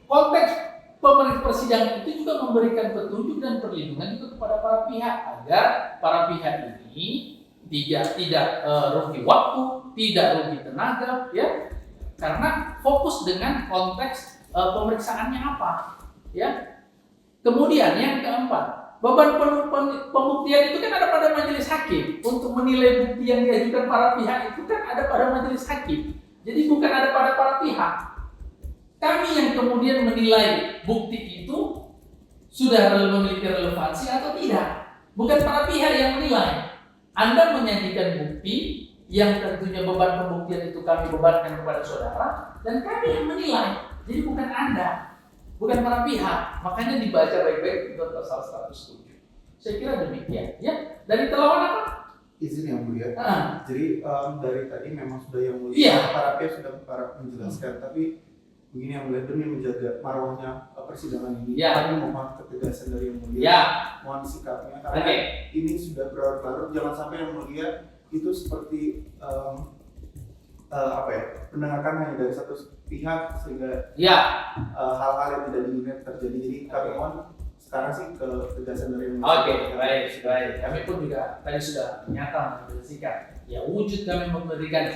konteks pemerintah persidangan itu juga memberikan petunjuk dan perlindungan juga kepada para pihak agar para pihak ini tidak rugi waktu, tidak rugi tenaga, ya, karena fokus dengan konteks pemeriksaannya apa, ya. Kemudian yang keempat, beban pembuktian itu kan ada pada majelis hakim. Untuk menilai bukti yang diajukan para pihak itu kan ada pada majelis hakim. Jadi bukan ada pada para pihak. Kami yang kemudian menilai bukti itu sudah memiliki relevansi atau tidak. Bukan para pihak yang menilai. Anda menyajikan bukti yang tentunya beban pembuktian itu kami bebankan kepada saudara dan kami yang menilai. Jadi bukan Anda, bukan para pihak. Makanya dibaca baik-baik untuk pasal 107. Saya kira demikian. Ya, dari telawan apa? Izin yang mulia. Jadi dari tadi memang sudah yang mulia, Iya. para pihak sudah menjelaskan, tapi begini yang mulia, demi menjaga marwahnya persidangan ini, Ya. kami mohon ketegasan dari yang mulia, Ya. mohon sikapnya, karena Oke. ini sudah berlarut-larut, jangan sampai yang mulia itu seperti pendengarkan hanya dari satu pihak sehingga Ya. hal-hal yang tidak diinginkan terjadi. Jadi kami mohon sekarang sih ketegasan dari yang Oke, baik. Kami pun juga tadi sudah menyata mengambil sikap. Ya, wujud kami memberikan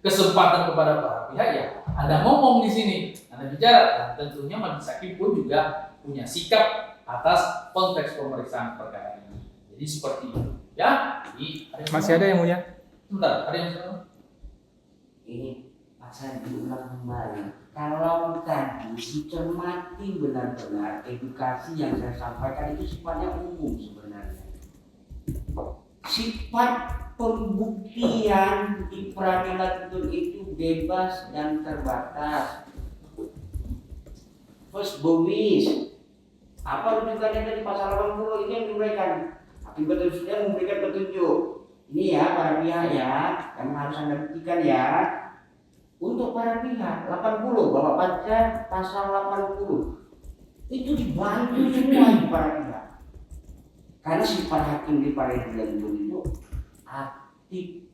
kesempatan kepada para pihak, ya. Anda ngomong di sini, Anda bicara, dan tentunya majelis hakim pun juga punya sikap atas konteks pemeriksaan perkara ini. Jadi seperti itu, ya. Jadi Masih ada yang mulia? Sebentar, ada yang salah? Ini pasal diulang kembali. Kalau tadi dicermati benar-benar edukasi yang saya sampaikan itu sifatnya umum sebenarnya. Sifat pembuktian di peradilan itu bebas dan terbatas. First bovis. Apa rujukannya dari pasal 80 ini yang diberikan? Akibat sudah memberikan petunjuk. Ini ya para pihak ya, yang harus Anda buktikan ya. Untuk para pihak 80, Bapak baca pasal 80 itu dibantu semua di para pihak. Karena sifat hakim di peradilan itu aktif.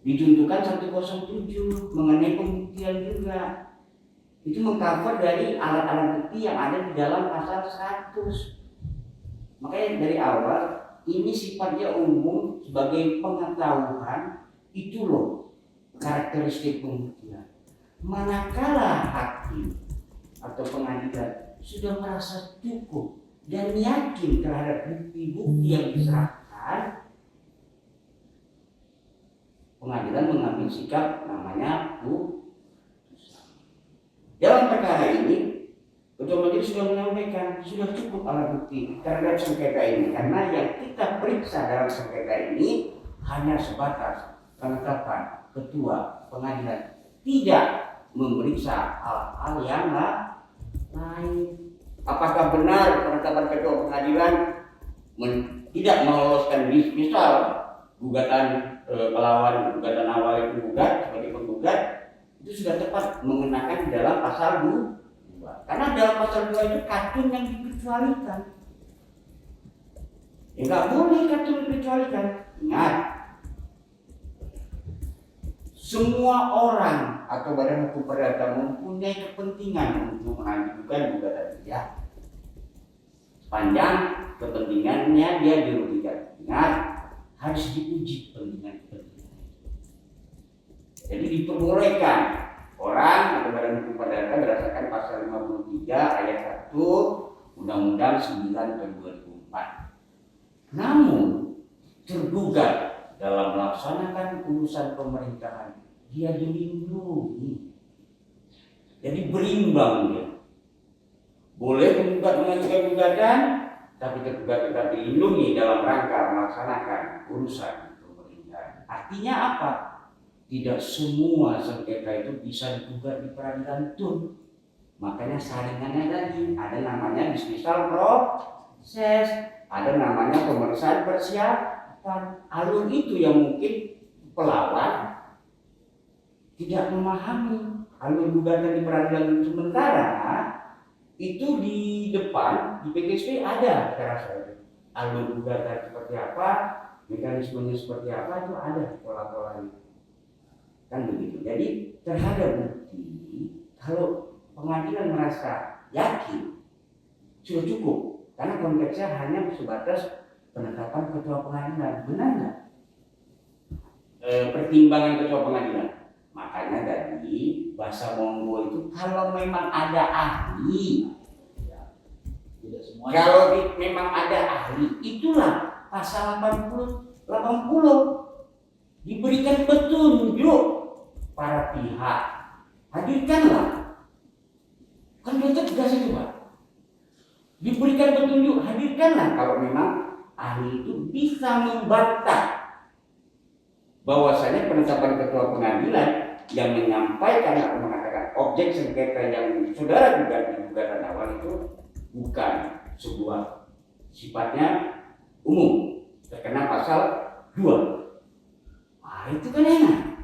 Ditunjukkan 107 mengenai pembuktian juga. Itu mengcover dari alat-alat bukti yang ada di dalam pasal 100. Makanya dari awal ini sifatnya umum sebagai pengetahuan itu loh karakteristik pembuktian. Manakala hakim atau pengadilan sudah merasa cukup dan yakin terhadap bukti-bukti yang diserahkan, pengadilan mengambil sikap namanya putusan. Dalam perkara ini, Ketua Majelis sudah menyampaikan sudah cukup alat bukti terhadap sengketa ini, karena yang kita periksa dalam sengketa ini hanya sebatas penetapan ketua pengadilan, tidak memeriksa hal-hal yang lain. Apakah benar penetapan ketua pengadilan tidak meloloskan misal gugatan pelawan gugatan awal yang penggugat sebagai penggugat itu sudah tepat mengenakan di dalam pasal 2. Karena dalam pasal 2 itu katun yang dikecualikan. Ya nggak boleh katun dikecualikan. Ingat, semua orang atau badan hukum perdata mempunyai kepentingan untuk mengajukan gugatan dia. Sepanjang kepentingannya dia dirugikan. Ingat, harus diuji kepentingan. Jadi diperbolehkan orang atau badan hukum perdata berdasarkan pasal 53 ayat 1 Undang-Undang 9 tahun 2004. Namun tergugat dalam melaksanakan urusan pemerintahan dia dilindungi, jadi berimbang dia. Boleh penggugat mengajukan gugatan, tapi tergugat tetap dilindungi dalam rangka melaksanakan urusan pemerintahan. Artinya apa? Tidak semua sengketa itu bisa digugat di peradilan tun. Makanya saringannya tadi ada namanya dismissal proses, ada namanya pemeriksaan persiapan. Alur itu yang mungkin pelawan tidak memahami alur gugatan di peradilan. Sementara itu di depan di PKSP ada, saya rasa alur gugatan seperti apa, mekanismenya seperti apa, itu ada pola-polanya, kan begitu. Jadi terhadap bukti, kalau pengadilan merasa yakin sudah cukup, karena konteksnya hanya sebatas penetapan ketua pengadilan, benar nggak? Pertimbangan ketua pengadilan. Makanya tadi bahasa Monggo itu kalau memang ada ahli, Tidak semuanya. kalau memang ada ahli, itulah pasal 80 diberikan petunjuk para pihak, hadirkanlah. Kan kita tegas itu Pak. Diberikan petunjuk, hadirkanlah kalau memang ahli itu bisa membantah bahwasanya penetapan ketua pengadilan yang menyampaikan atau mengatakan objek sengketa yang saudara duga di gugatan awal itu bukan sebuah sifatnya umum, terkena pasal 2. Nah, itu kan enak.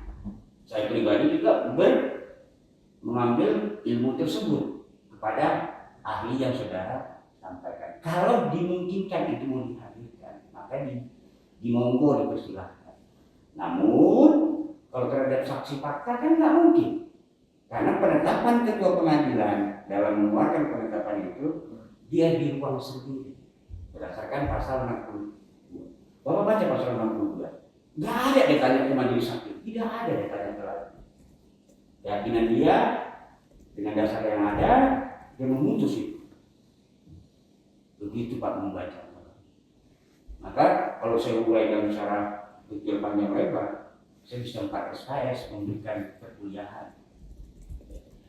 Saya pribadi juga mengambil ilmu tersebut kepada ahli yang saudara sampaikan. Kalau dimungkinkan itu mau dihadirkan, maka di monggo dipersilahkan. Namun kalau terhadap saksi fakta kan nggak mungkin, karena penetapan ketua pengadilan dalam mengeluarkan penetapan itu dia di ruang sendiri berdasarkan pasal 62. Bapak baca pasal 62, nggak ada ditanya ke majelis hakim, tidak ada ditanya ke lagi. Keyakinan dia dengan dasar yang ada, dia memutus itu. Begitu Pak membaca. Maka kalau saya uraikan secara detail panjang lebar, saya bisa 4 SKS memberikan perkuliahan.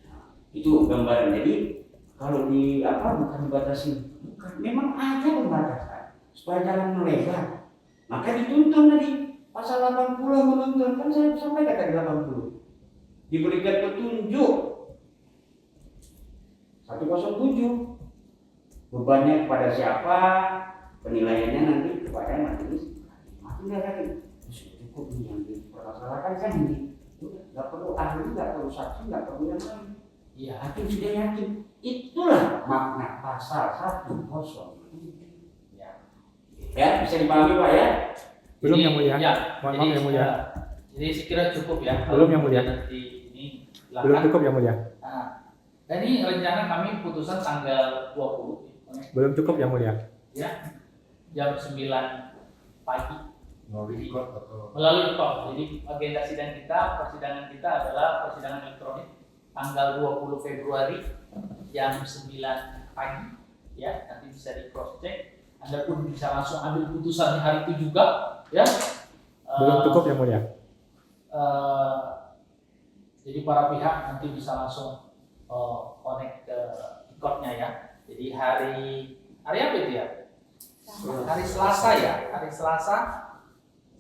Nah, itu gambaran. Jadi kalau bukan dibatasi, bukan, memang ada pembatasan supaya jalan melebar. Maka dituntun tadi pasal 80 menuntun, kan saya sampaikan tadi 80. Diberikan petunjuk 107. Bebannya kepada siapa, penilaiannya nanti kepada majelis. Makin lagi cukup nih yang dipermasalahkan kan ini, nggak perlu ahli, nggak perlu saksi, nggak perlu yang lain. Ya hakim sudah yakin. Itulah makna pasal 107. Ya bisa dipahami Pak ya? Belum yang mulia. Ya, Mohon maaf yang mulia. Jadi saya kira cukup ya. Belum yang mulia. Nanti ini Belum cukup yang mulia. Nah, dan ini rencana kami putusan tanggal 20. Belum cukup yang mulia. Ya, jam 9 pagi. Melalui ikut atau Melalui tol. Jadi agenda sidang kita, persidangan kita adalah persidangan elektronik tanggal 20 Februari jam 9 pagi. Ya, nanti bisa di cross check. Anda pun bisa langsung ambil putusan di hari itu juga, ya. Belum cukup yang mulia. Jadi para pihak nanti bisa langsung connect ke ikotnya ya. Jadi hari apa itu ya? Hari Selasa ya. Hari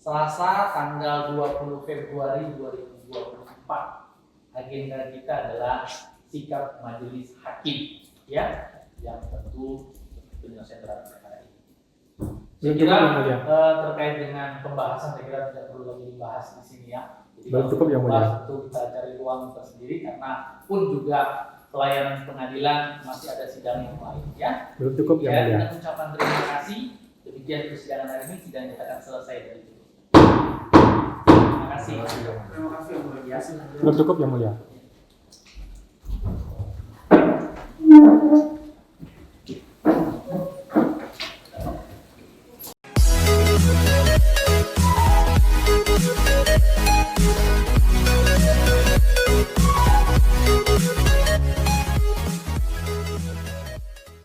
Selasa tanggal 20 Februari 2024. Agenda kita adalah sikap majelis hakim ya, yang tentu penyelesaian terhadap perkara ini. Saya kira terkait dengan pembahasan saya kira tidak perlu lagi dibahas di sini ya. Jadi Belum cukup yang mulia. Tentu kita cari ruang tersendiri karena pun juga pelayanan pengadilan masih ada sidang yang lain ya. Belum cukup yang mulia. Dengan ucapan terima kasih, demikian persidangan hari ini sidang nyatakan selesai dari itu. Terima kasih. Terima kasih yang mulia. Belum cukup yang mulia.